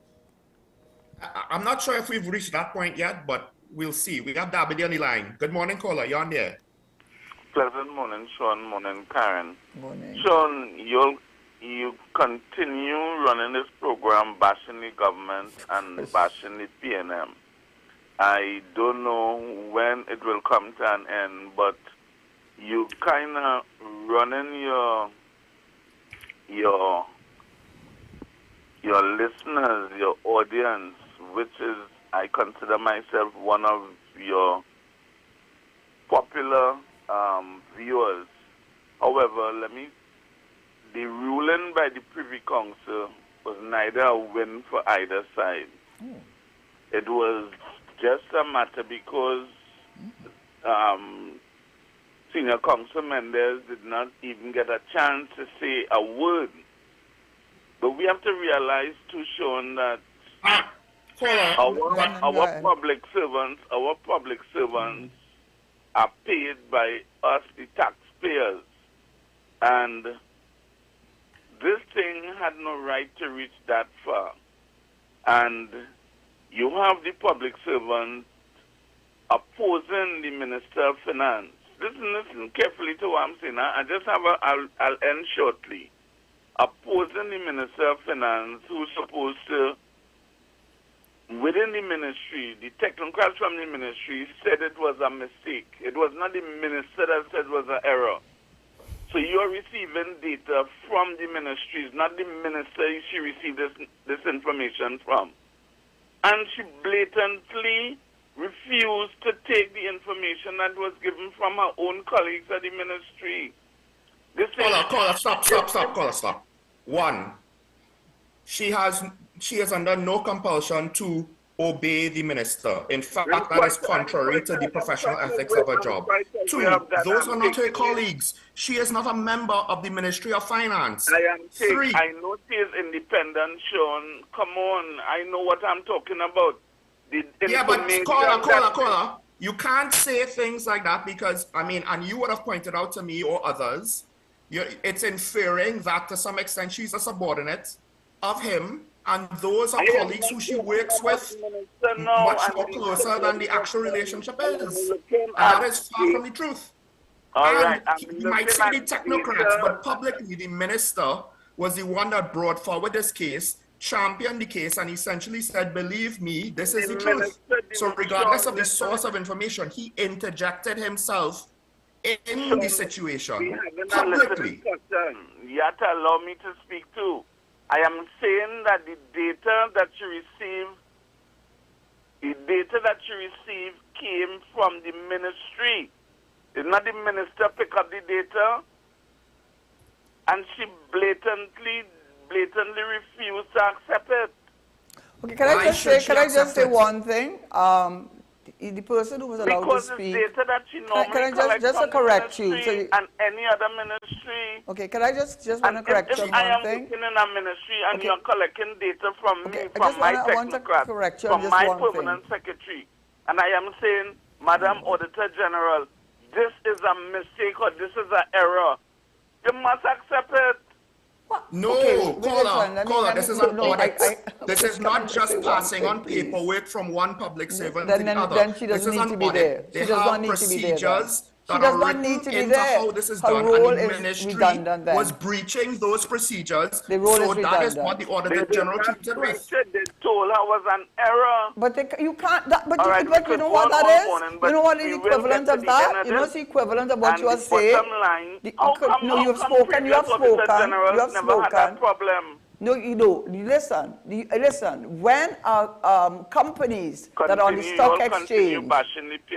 I'm not sure if we've reached that point yet, but we'll see. We got Dabidi on the line. Good morning, caller. You're on there. Pleasant morning, Sean. Morning, Karen. Morning. Sean, you continue running this program bashing the government and bashing the PNM. I don't know when it will come to an end, but you kind of running your listeners, your audience, which is, I consider myself one of your popular viewers. However, the ruling by the Privy Council was neither a win for either side. It was just a matter because Senior Counsel Mendes did not even get a chance to say a word. But we have to realize too, Sean, that our public servants are paid by us, the taxpayers, and this thing had no right to reach that far. And you have the public servant opposing the Minister of Finance. Listen carefully to what I'm saying. I'll end shortly. Opposing the Minister of Finance, who's supposed to within the ministry, the technocrats from the ministry said it was a mistake. It was not the minister that said it was an error. So you're receiving data from the ministries, not the minister she received this information from. And she blatantly refused to take the information that was given from her own colleagues at the ministry. Caller, stop. One, she is under no compulsion to obey the minister. In fact, that is contrary to the professional ethics of her job. Two, those are not her colleagues. She is not a member of the Ministry of Finance. Three, I know she is independent, Sean. Come on, I know what I'm talking about. Yeah, but caller, you can't say things like that because, I mean, and you would have pointed out to me or others, it's inferring that to some extent she's a subordinate of him, and those are colleagues who she works with much more closer than the actual relationship is. And that is far from the truth. And you might say the technocrats, but publicly the minister was the one that brought forward this case, championed the case, and essentially said, believe me, this is the truth. So regardless of the source of information, he interjected himself in the situation publicly. You have to allow me to speak too. I am saying that the data that you receive came from the ministry. Did not the minister pick up the data? And she blatantly refused to accept it. Okay, can I just say one thing? The person who was allowed to speak. Because data that she normally collects just from correct the you? ministry and any other ministry. Okay, can I just want to correct you on I am one thing? working in a ministry and you're collecting data from me, I from my want to correct you on from just my one permanent secretary, and I am saying, Madam Auditor General, this is a mistake or this is an error. You must accept it. No, caller, this is an audit. This is not just passing on paperwork from one public servant to the other. Then she doesn't need to be there. She does not need to be there. She does not need to be there. How this is Her done, role and the is ministry redundant then. was breaching those procedures. The role so is that is redundant. what the Auditor General treated with. They told her was an error. But you can't. But you know go what on that all is? morning, You know what is we the will equivalent get of to the that? end of You know this. the equivalent of what And you are the saying? bottom line, You how have come spoken. You have previous Auditor spoken. Generals You have never had that spoken. problem? No, you know. Listen. When companies that are on the stock exchange,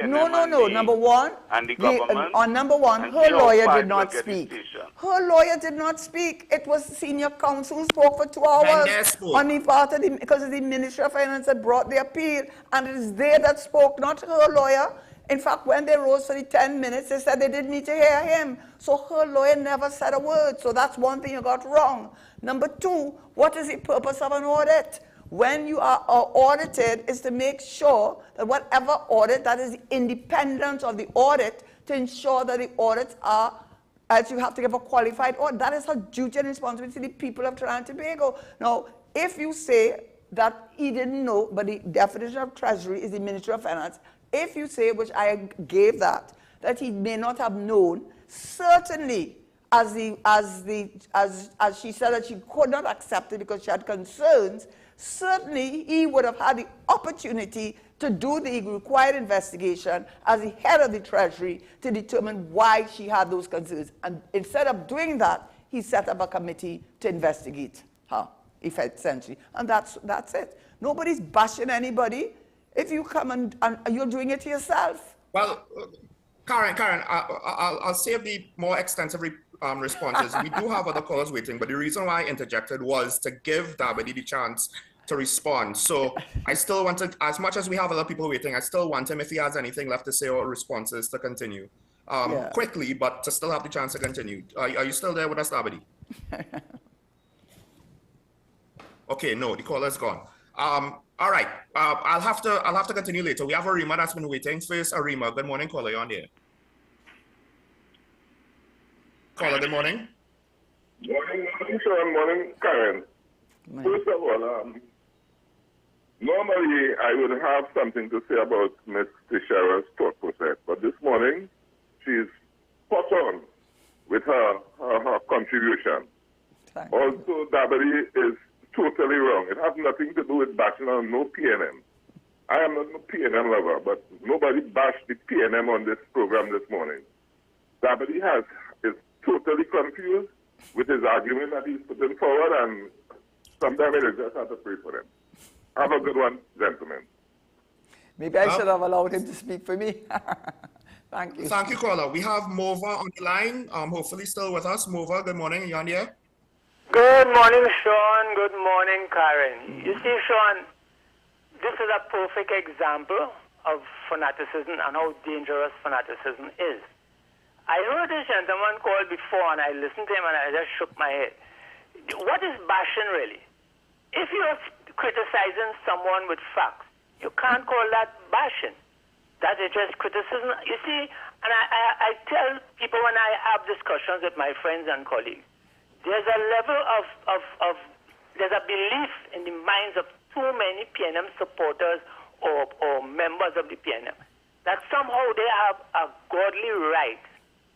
no. Number one, and the government. Number one, and her see how lawyer far did it not will get the speak. station. Her lawyer did not speak. It was senior counsel who spoke for 2 hours on the part of because the Ministry of Finance had brought the appeal, and it is they that spoke, not her lawyer. In fact, when they rose for the 10 minutes, they said they didn't need to hear him. So her lawyer never said a word. So that's one thing you got wrong. Number two, what is the purpose of an audit? When you are audited, is to make sure that whatever audit, that is the independence of the audit, to ensure that the audits are, as you have to give a qualified audit. That is her duty and responsibility to the people of Trinidad and Tobago. Now, if you say that he didn't know, but the definition of treasury is the Ministry of Finance, if you say, which I gave that he may not have known, certainly, as she said that she could not accept it because she had concerns, certainly he would have had the opportunity to do the required investigation as the head of the Treasury to determine why she had those concerns. And instead of doing that, he set up a committee to investigate her, essentially. And that's it. Nobody's bashing anybody. If you come and you're doing it to yourself. Well, Karen, I'll save the more extensive responses. We do have other callers waiting, but the reason why I interjected was to give Dabadi the chance to respond. So I still want to, as much as we have other people waiting, I still want him, if he has anything left to say or responses, to continue quickly, but to still have the chance to continue. Are you still there with us, Dabadi? Okay, no, the caller's gone. All right, I'll have to continue later. We have Arima that's been waiting. First, Arima, good morning, caller, you're on there. Caller, good morning. Morning, sir. Morning, Karen. First of all, normally I would have something to say about Ms. Teixeira's thought process, but this morning she's spot on with her contribution. Also, Dabadi is totally wrong. It has nothing to do with bashing on no PNM. I am not a PNM lover, but nobody bashed the PNM on this program this morning. Dabadi is totally confused with his argument that he's putting forward, and sometimes it just have to pray for them. Have a good one, gentlemen. Maybe I should have allowed him to speak for me. Thank you. Thank you, caller. We have Mova on the line, hopefully still with us. Mova, good morning. You on here? Good morning, Sean. Good morning, Karen. You see, Sean, this is a perfect example of fanaticism and how dangerous fanaticism is. I heard this gentleman call before, and I listened to him, and I just shook my head. What is bashing, really? If you're criticizing someone with facts, you can't call that bashing. That is just criticism. You see, and I tell people when I have discussions with my friends and colleagues, there's a level of there's a belief in the minds of too many PNM supporters or members of the PNM that somehow they have a godly right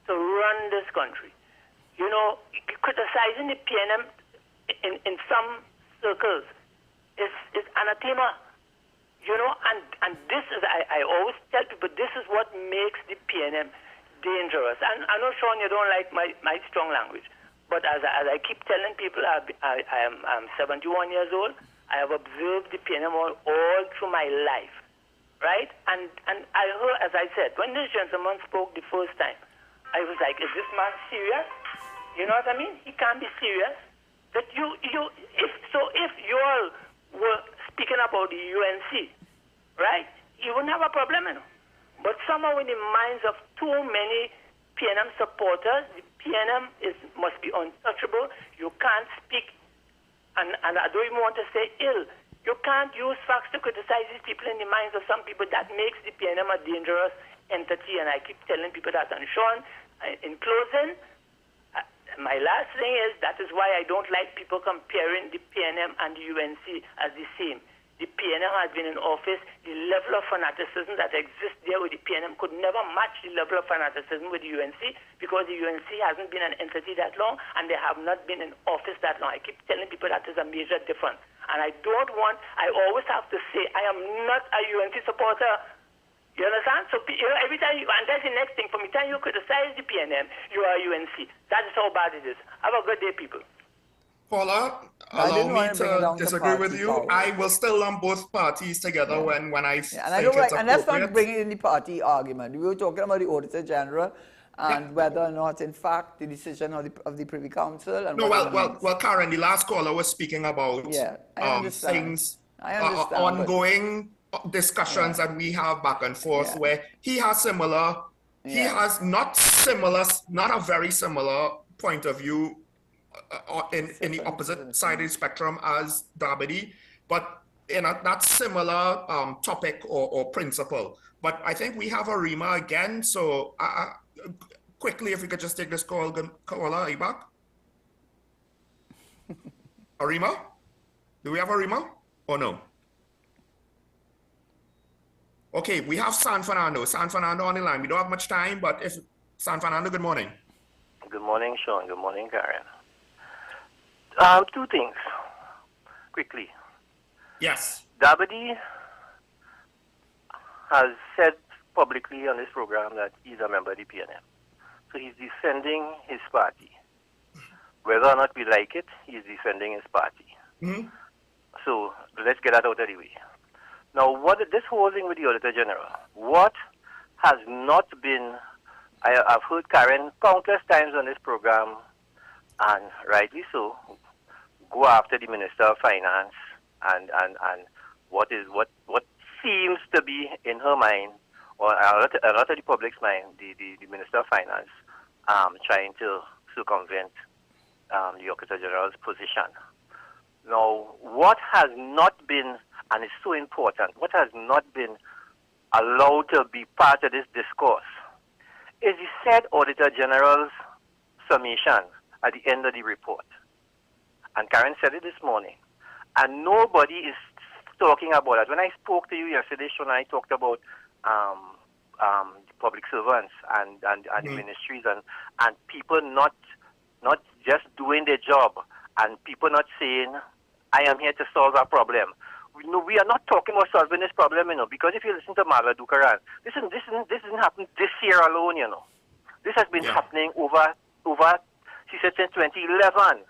to run this country. You know, criticizing the PNM in some circles is anathema. You know, and this is, I always tell people, this is what makes the PNM dangerous. And I know, Sean, you don't like my strong language, but as I keep telling people, I'm 71 years old. I have observed the PNM all through my life, right? And I heard, as I said, when this gentleman spoke the first time, I was like, is this man serious? You know what I mean? He can't be serious. That if you all were speaking about the UNC, right, you wouldn't have a problem, you know. But somehow in the minds of too many PNM supporters, the PNM must be untouchable. You can't speak. And I don't even want to say ill. You can't use facts to criticize these people in the minds of some people. That makes the PNM a dangerous entity, and I keep telling people that. And Sean, in closing, my last thing is that is why I don't like people comparing the PNM and the UNC as the same. The PNM has been in office. The level of fanaticism that exists there with the PNM could never match the level of fanaticism with the UNC, because the UNC hasn't been an entity that long, and they have not been in office that long. I keep telling people that is a major difference. And I always have to say, I am not a UNC supporter. You understand? So, you know, every time and that's the next thing. From the time you criticize the PNM, you are a UNC. That is how bad it is. Have a good day, people. Paula, allow me to disagree with you. Power. I will still lump both parties together when I think and I don't like, it's and let's not bring it in the party argument. We were talking about the Auditor General and whether or not, in fact, the decision of the Privy Council. And no, well, Karen, the last caller was speaking about things, ongoing discussions that we have back and forth, where he has similar, he has not a very similar point of view in the opposite side of the spectrum as Dabadi, but in that similar topic or principle. But I think we have Arima again, so quickly, if we could just take this call, caller, are you back? Arima? Do we have Arima or no? Okay, we have San Fernando. San Fernando on the line. We don't have much time, but if San Fernando, good morning. Good morning, Sean. Good morning, Karen. Two things, quickly. Yes. Dabadi has said publicly on this program that he's a member of the PNM. So he's defending his party. Whether or not we like it, he's defending his party. Mm-hmm. So let's get that out of the way. Now, what this whole thing with the Auditor General, what has not been, I've heard Karen countless times on this program, and rightly so, go after the Minister of Finance and what seems to be in her mind, or a lot of the public's mind, the Minister of Finance trying to circumvent the Auditor General's position. Now, what has not been, and it's so important, what has not been allowed to be part of this discourse is the said Auditor General's summation at the end of the report. And Karen said it this morning. And nobody is talking about it. When I spoke to you yesterday, Sean, I talked about public servants and the ministries and people not just doing their job, and people not saying I am here to solve our problem. We are not talking about solving this problem, because if you listen to Mala Dukaran, this didn't happen this year alone, This has been happening over, she said, since 2011.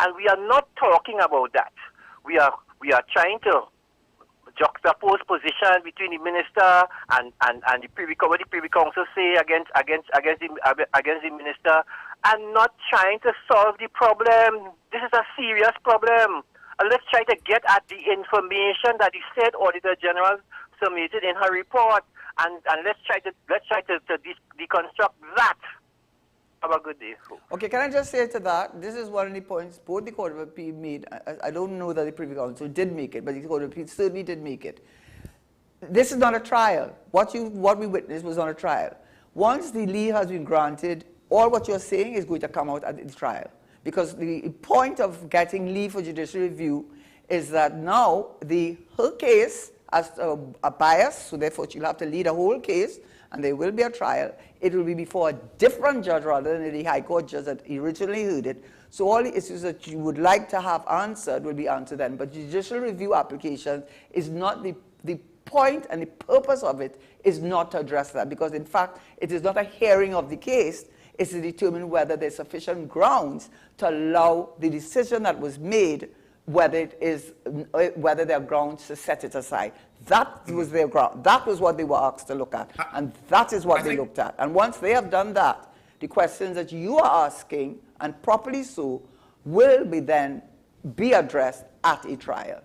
And we are not talking about that. We are trying to juxtapose position between the minister and the Privy Council, what the Privy Council say against the minister, and not trying to solve the problem. This is a serious problem. And let's try to get at the information that the said Auditor General submitted in her report, and let's try to deconstruct that. Have a good day. Okay, can I just say to that, this is one of the points both the Court of Appeal made. I don't know that the Privy Council did make it, but the Court of Appeal certainly did make it. This is not a trial. What we witnessed was not a trial. Once the leave has been granted, all what you're saying is going to come out at the trial. Because the point of getting leave for judicial review is that now her case has a bias, so therefore she'll have to lead a whole case, and there will be a trial. It will be before a different judge rather than the High Court judge that originally heard it. So all the issues that you would like to have answered will be answered then. But judicial review applications is not the point, and the purpose of it is not to address that, because in fact it is not a hearing of the case. It's to determine whether there's sufficient grounds to allow the decision that was made, whether there are grounds to set it aside. That was their ground. That was what they were asked to look at, and that is what they looked at. And once they have done that, the questions that you are asking, and properly so, will then be addressed at a trial.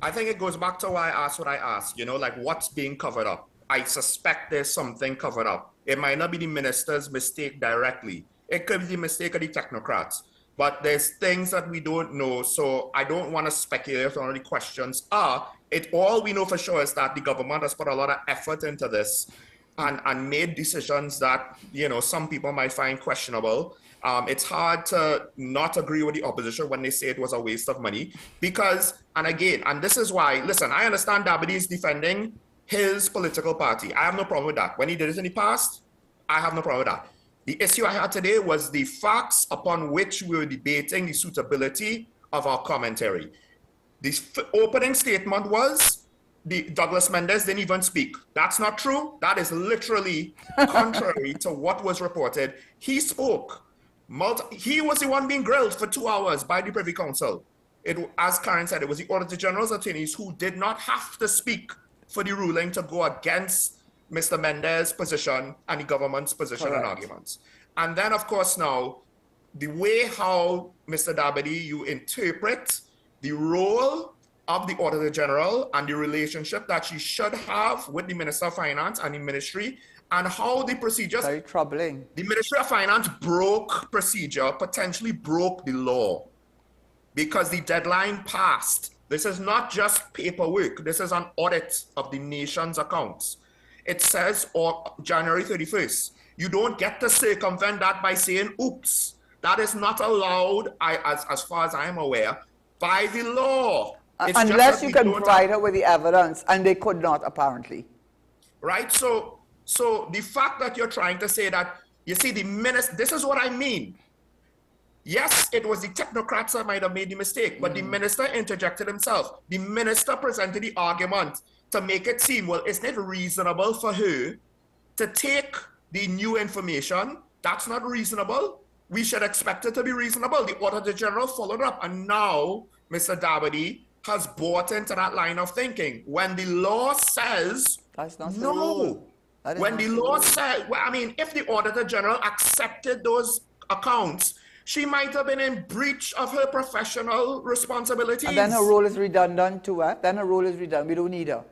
I think it goes back to why I asked what I asked, like what's being covered up. I suspect there's something covered up. It might not be the minister's mistake directly. It could be the mistake of the technocrats. But there's things that we don't know, so I don't want to speculate on the questions are. All we know for sure is that the government has put a lot of effort into this and made decisions that, some people might find questionable. It's hard to not agree with the opposition when they say it was a waste of money because, and this is why, listen, I understand Dabadi is defending his political party. I have no problem with that. When he did it in the past, I have no problem with that. The issue I had today was the facts upon which we were debating the suitability of our commentary. The opening statement was Douglas Mendes didn't even speak. That's not true. That is literally contrary to what was reported. He spoke. He was the one being grilled for 2 hours by the Privy Council. As Karen said, it was the Auditor General's attorneys who did not have to speak for the ruling to go against Mr. Mendes' position and the government's position and arguments. And then, of course, now, the way how, Mr. Dabadi, you interpret the role of the Auditor General and the relationship that she should have with the Minister of Finance and the Ministry, and how the procedures... Very troubling. The Ministry of Finance broke procedure, potentially broke the law, because the deadline passed. This is not just paperwork. This is an audit of the nation's accounts. It says January 31st. You don't get to circumvent that by saying, oops. That is not allowed, as far as I'm aware, by the law. Unless you can provide her with the evidence, and they could not, apparently. Right? So the fact that you're trying to say that, you see, this is what I mean. Yes, it was the technocrats that might have made the mistake, but the minister interjected himself. The minister presented the argument to make it seem, well, isn't it reasonable for her to take the new information? That's not reasonable. We should expect it to be reasonable. The Auditor General followed up, and now Mr. Dabadi has bought into that line of thinking. When the law says no, when the law says, well, I mean, if the Auditor General accepted those accounts, she might have been in breach of her professional responsibilities. And then her role is redundant too. Then her role is redundant. We don't need her.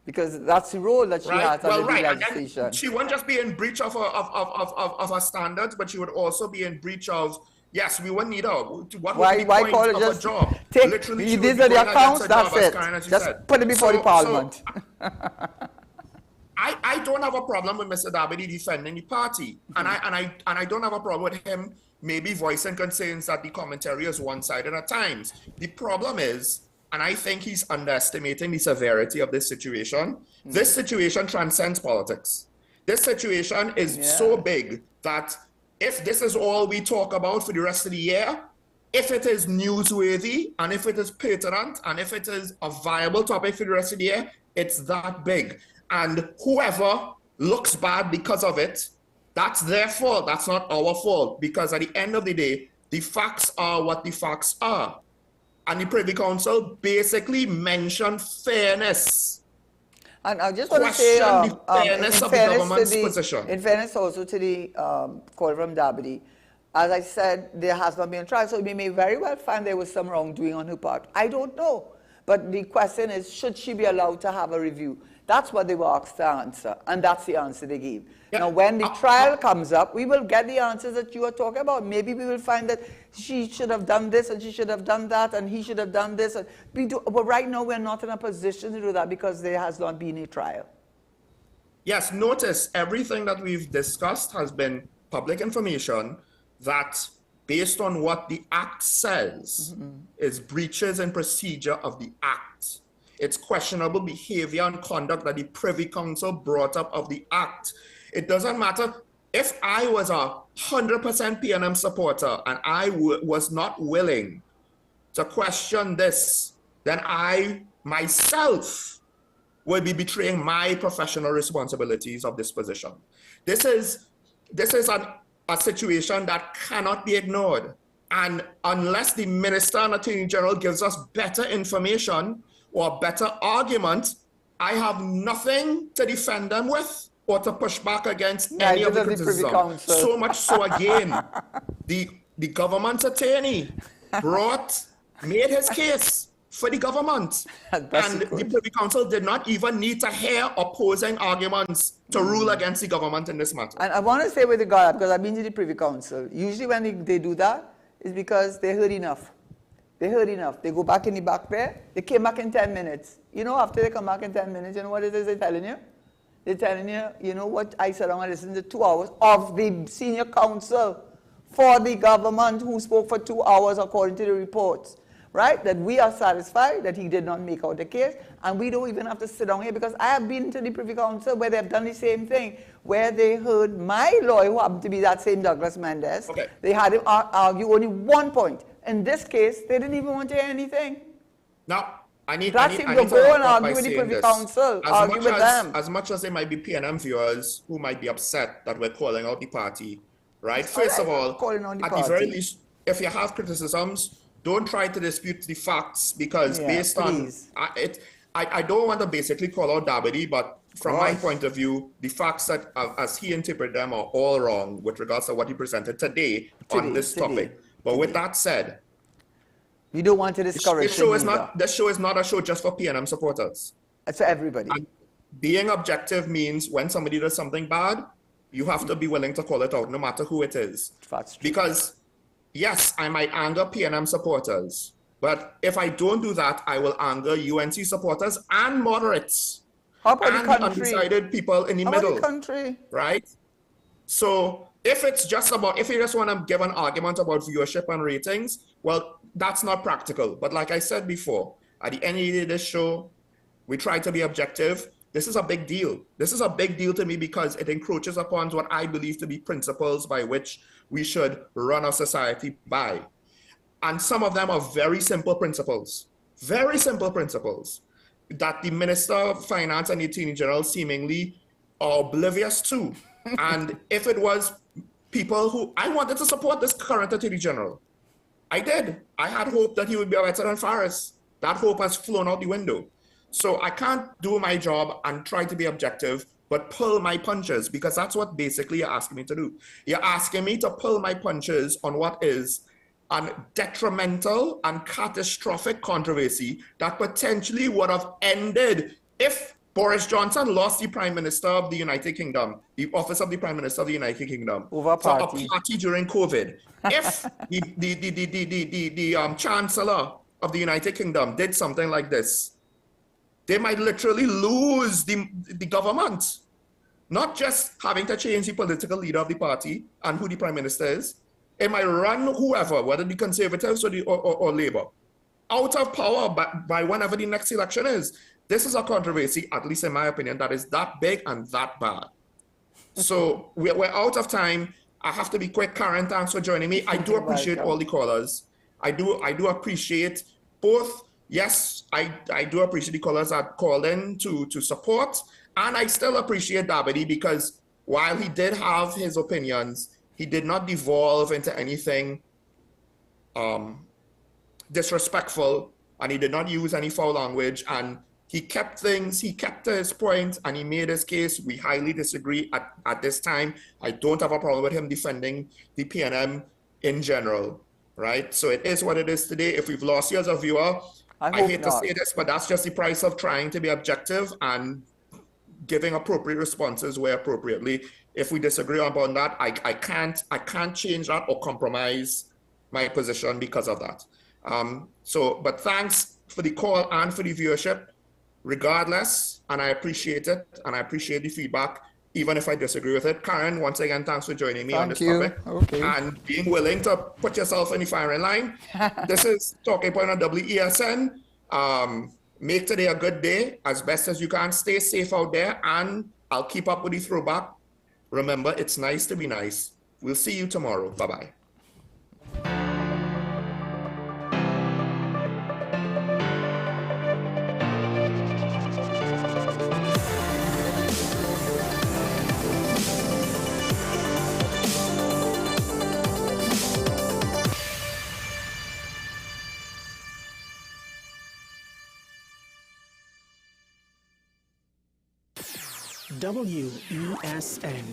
Because that's the role that she has under the legislation. She won't just be in breach of her standards, but she would also be in breach of, yes, we wouldn't need her. What would be the point of her job? These are the accounts, that's it. Just put it before the Parliament. I don't have a problem with Mr. Dabadi defending the party. And I don't have a problem with him maybe voicing concerns that the commentary is one-sided at times. The problem is, and I think he's underestimating the severity of this situation. This situation transcends politics. This situation is so big that if this is all we talk about for the rest of the year, if it is newsworthy, and if it is pertinent, and if it is a viable topic for the rest of the year, it's that big. And whoever looks bad because of it, that's their fault. That's not our fault. Because at the end of the day, the facts are what the facts are. And the Privy Council basically mentioned fairness. And I just want to say, the fairness of the government's position. In fairness also to the call from Dabity, as I said, there has not been a trial, so we may very well find there was some wrongdoing on her part. I don't know. But the question is, should she be allowed to have a review? That's what they were asked to answer, and that's the answer they gave. Yeah. Now, when the trial comes up, we will get the answers that you are talking about. Maybe we will find that she should have done this, and she should have done that, and he should have done this. But right now, we're not in a position to do that because there has not been a trial. Yes, notice everything that we've discussed has been public information that, based on what the Act says, is breaches in procedure of the Act. It's questionable behavior and conduct that the Privy Council brought up of the Act. It doesn't matter if I was a 100% PNM supporter and I was not willing to question this, then I myself would be betraying my professional responsibilities of this position. This is a situation that cannot be ignored. And unless the Minister and Attorney General gives us better information or better argument, I have nothing to defend them with or to push back against any of the criticism. So much so, again, the government attorney made his case for the government. And the Privy Council did not even need to hear opposing arguments to rule against the government in this matter. And I want to say with regard, because I've been to the Privy Council, usually when they do that, it's because they heard enough. They heard enough. They go back in the back there. They came back in 10 minutes. You know, after they come back in 10 minutes, you know what it is they're telling you? They're telling you, you know what, I sat down and listened to 2 hours of the senior counsel for the government who spoke for 2 hours according to the reports, right? That we are satisfied that he did not make out the case, and we don't even have to sit down here because I have been to the Privy Council where they've done the same thing, where they heard my lawyer, who happened to be that same Douglas Mendes, they had him argue only one point. In this case, they didn't even want to hear anything. Now, I need to go and argue with the Privy Council, argue with them. As much as there might be PNM viewers who might be upset that we're calling out the party, right? First of all, at the very least, if you have criticisms, don't try to dispute the facts because based on it, I don't want to basically call out Dabity, but from my point of view, the facts that as he interpreted them are all wrong with regards to what he presented today on this topic. But with that said, we don't want to discourage this show is not a show just for PNM supporters. It's for everybody. And being objective means when somebody does something bad, you have to be willing to call it out, no matter who it is. Because yes, I might anger PNM supporters, but if I don't do that, I will anger UNC supporters and moderates. How about and the country? Undecided people in the middle. How about the country? Right? So if you just want to give an argument about viewership and ratings, well, that's not practical. But like I said before, at the end of the day, this show, we try to be objective. This is a big deal. This is a big deal to me because it encroaches upon what I believe to be principles by which we should run our society by. And some of them are very simple principles that the Minister of Finance and the Attorney General seemingly are oblivious to. And if it was people who, I wanted to support this current Attorney General. I did. I had hope that he would be better than Faris. That hope has flown out the window. So I can't do my job and try to be objective, but pull my punches, because that's what basically you're asking me to do. You're asking me to pull my punches on what is a detrimental and catastrophic controversy that potentially would have ended if Boris Johnson lost the Prime Minister of the United Kingdom, the office of the Prime Minister of the United Kingdom, for a party during COVID. If the Chancellor of the United Kingdom did something like this, they might literally lose the government. Not just having to change the political leader of the party and who the Prime Minister is. It might run whoever, whether the Conservatives or Labour, out of power by whenever the next election is. This is a controversy, at least in my opinion, that is that big and that bad. So we're out of time. I have to be quick. Karen, thanks for joining me. I do appreciate all the callers. I do appreciate both. Yes, I do appreciate the callers that called in to support, and I still appreciate Dabadi, because while he did have his opinions, he did not devolve into anything disrespectful, and he did not use any foul language, and he kept to his point, and he made his case. We highly disagree at this time. I don't have a problem with him defending the PNM in general, right? So it is what it is today. If we've lost you as a viewer, I hate to say this, but that's just the price of trying to be objective and giving appropriate responses where appropriately. If we disagree about that, I can't change that or compromise my position because of that. But thanks for the call and for the viewership, regardless, and I appreciate it, and I appreciate the feedback, even if I disagree with it. Karen, once again, thanks for joining me on this topic. Okay. And being willing to put yourself in the firing line. This is Talking Point on WESN. Make today a good day as best as you can. Stay safe out there, and I'll keep up with the throwback. Remember, it's nice to be nice. We'll see you tomorrow. Bye-bye. WESN